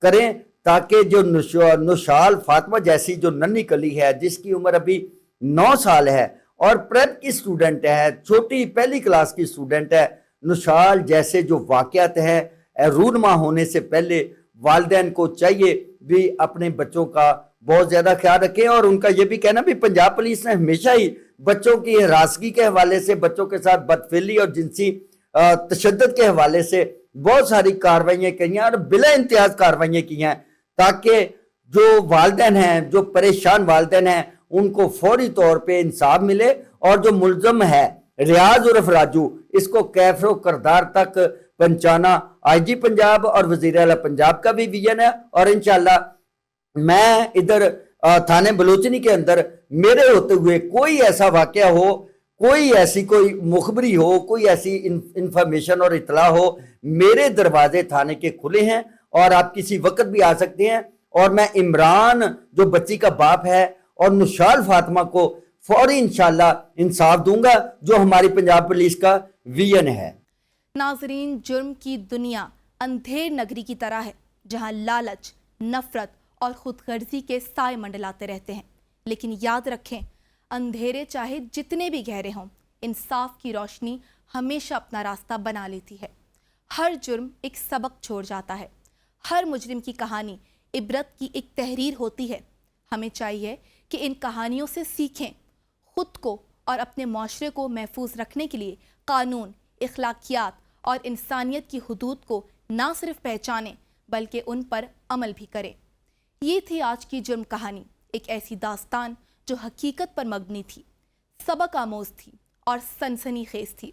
करें, ताकि जो नुशाल फातिमा जैसी जो नन्ही कली है जिसकी उम्र अभी 9 साल है और प्रेप की स्टूडेंट है, छोटी पहली क्लास की स्टूडेंट है, नुशाल जैसे जो वाक़यात है रूनमा होने से पहले वालिदैन को चाहिए भी अपने बच्चों का बहुत ज़्यादा ख्याल रखें। और उनका ये भी कहना भी पंजाब पुलिस ने हमेशा ही बच्चों की हरासगी के हवाले से, बच्चों के साथ बदफेली और जिनसी तशद्दुद के हवाले से बहुत सारी कार्रवाइयाँ की हैं और बिला इम्तियाज़ कार्रवाइयाँ की हैं, ताकि जो वालिदैन हैं, जो परेशान वालिदैन हैं, उनको फौरी तौर पे इंसाफ मिले और जो मुल्ज़म है रियाज उर्फ राजू, इसको कैफरो करदार तक पहुंचाना IG पंजाब और वज़ीर आला पंजाब का भी विजन है। और इंशाल्लाह मैं इधर थाने बलोचनी के अंदर मेरे होते हुए कोई ऐसा वाक़या हो, कोई ऐसी कोई मुखबरी हो, कोई ऐसी इंफॉर्मेशन और इतला हो, मेरे दरवाजे थाने के खुले हैं और आप किसी वक्त भी आ सकते हैं। और मैं इमरान जो बच्ची का बाप है और नुशाल फातिमा को फौरी इंशाल्लाह इंसाफ दूंगा, जो हमारी पंजाब पुलिस का विजन है। नाजरीन, जुर्म की दुनिया अंधेर नगरी की तरह है, जहां लालच, नफरत और खुदगर्जी के साए मंडलाते रहते हैं। लेकिन याद रखें, अंधेरे चाहे जितने भी गहरे हों, इंसाफ की रोशनी हमेशा अपना रास्ता बना लेती है। हर जुर्म एक सबक छोड़ जाता है, हर मुजरिम की कहानी इबरत की एक तहरीर होती है। हमें चाहिए कि इन कहानियों से सीखें, खुद को और अपने माशरे को महफूज रखने के लिए कानून, इखलाकियात और इंसानियत की हुदूद को ना सिर्फ पहचानें बल्कि उन पर अमल भी करें। ये थी आज की जुर्म कहानी, एक ऐसी दास्तान जो हकीकत पर मबनी थी, सबक आमोज थी और सनसनीखेज थी।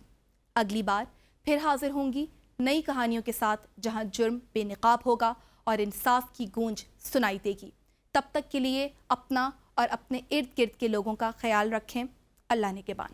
अगली बार फिर हाजिर होंगी नई कहानियों के साथ, जहां जुर्म बेनकाब होगा और इंसाफ की गूंज सुनाई देगी। तब तक के लिए अपना और अपने इर्द गिर्द के लोगों का ख्याल रखें। अल्लाह ने के बान।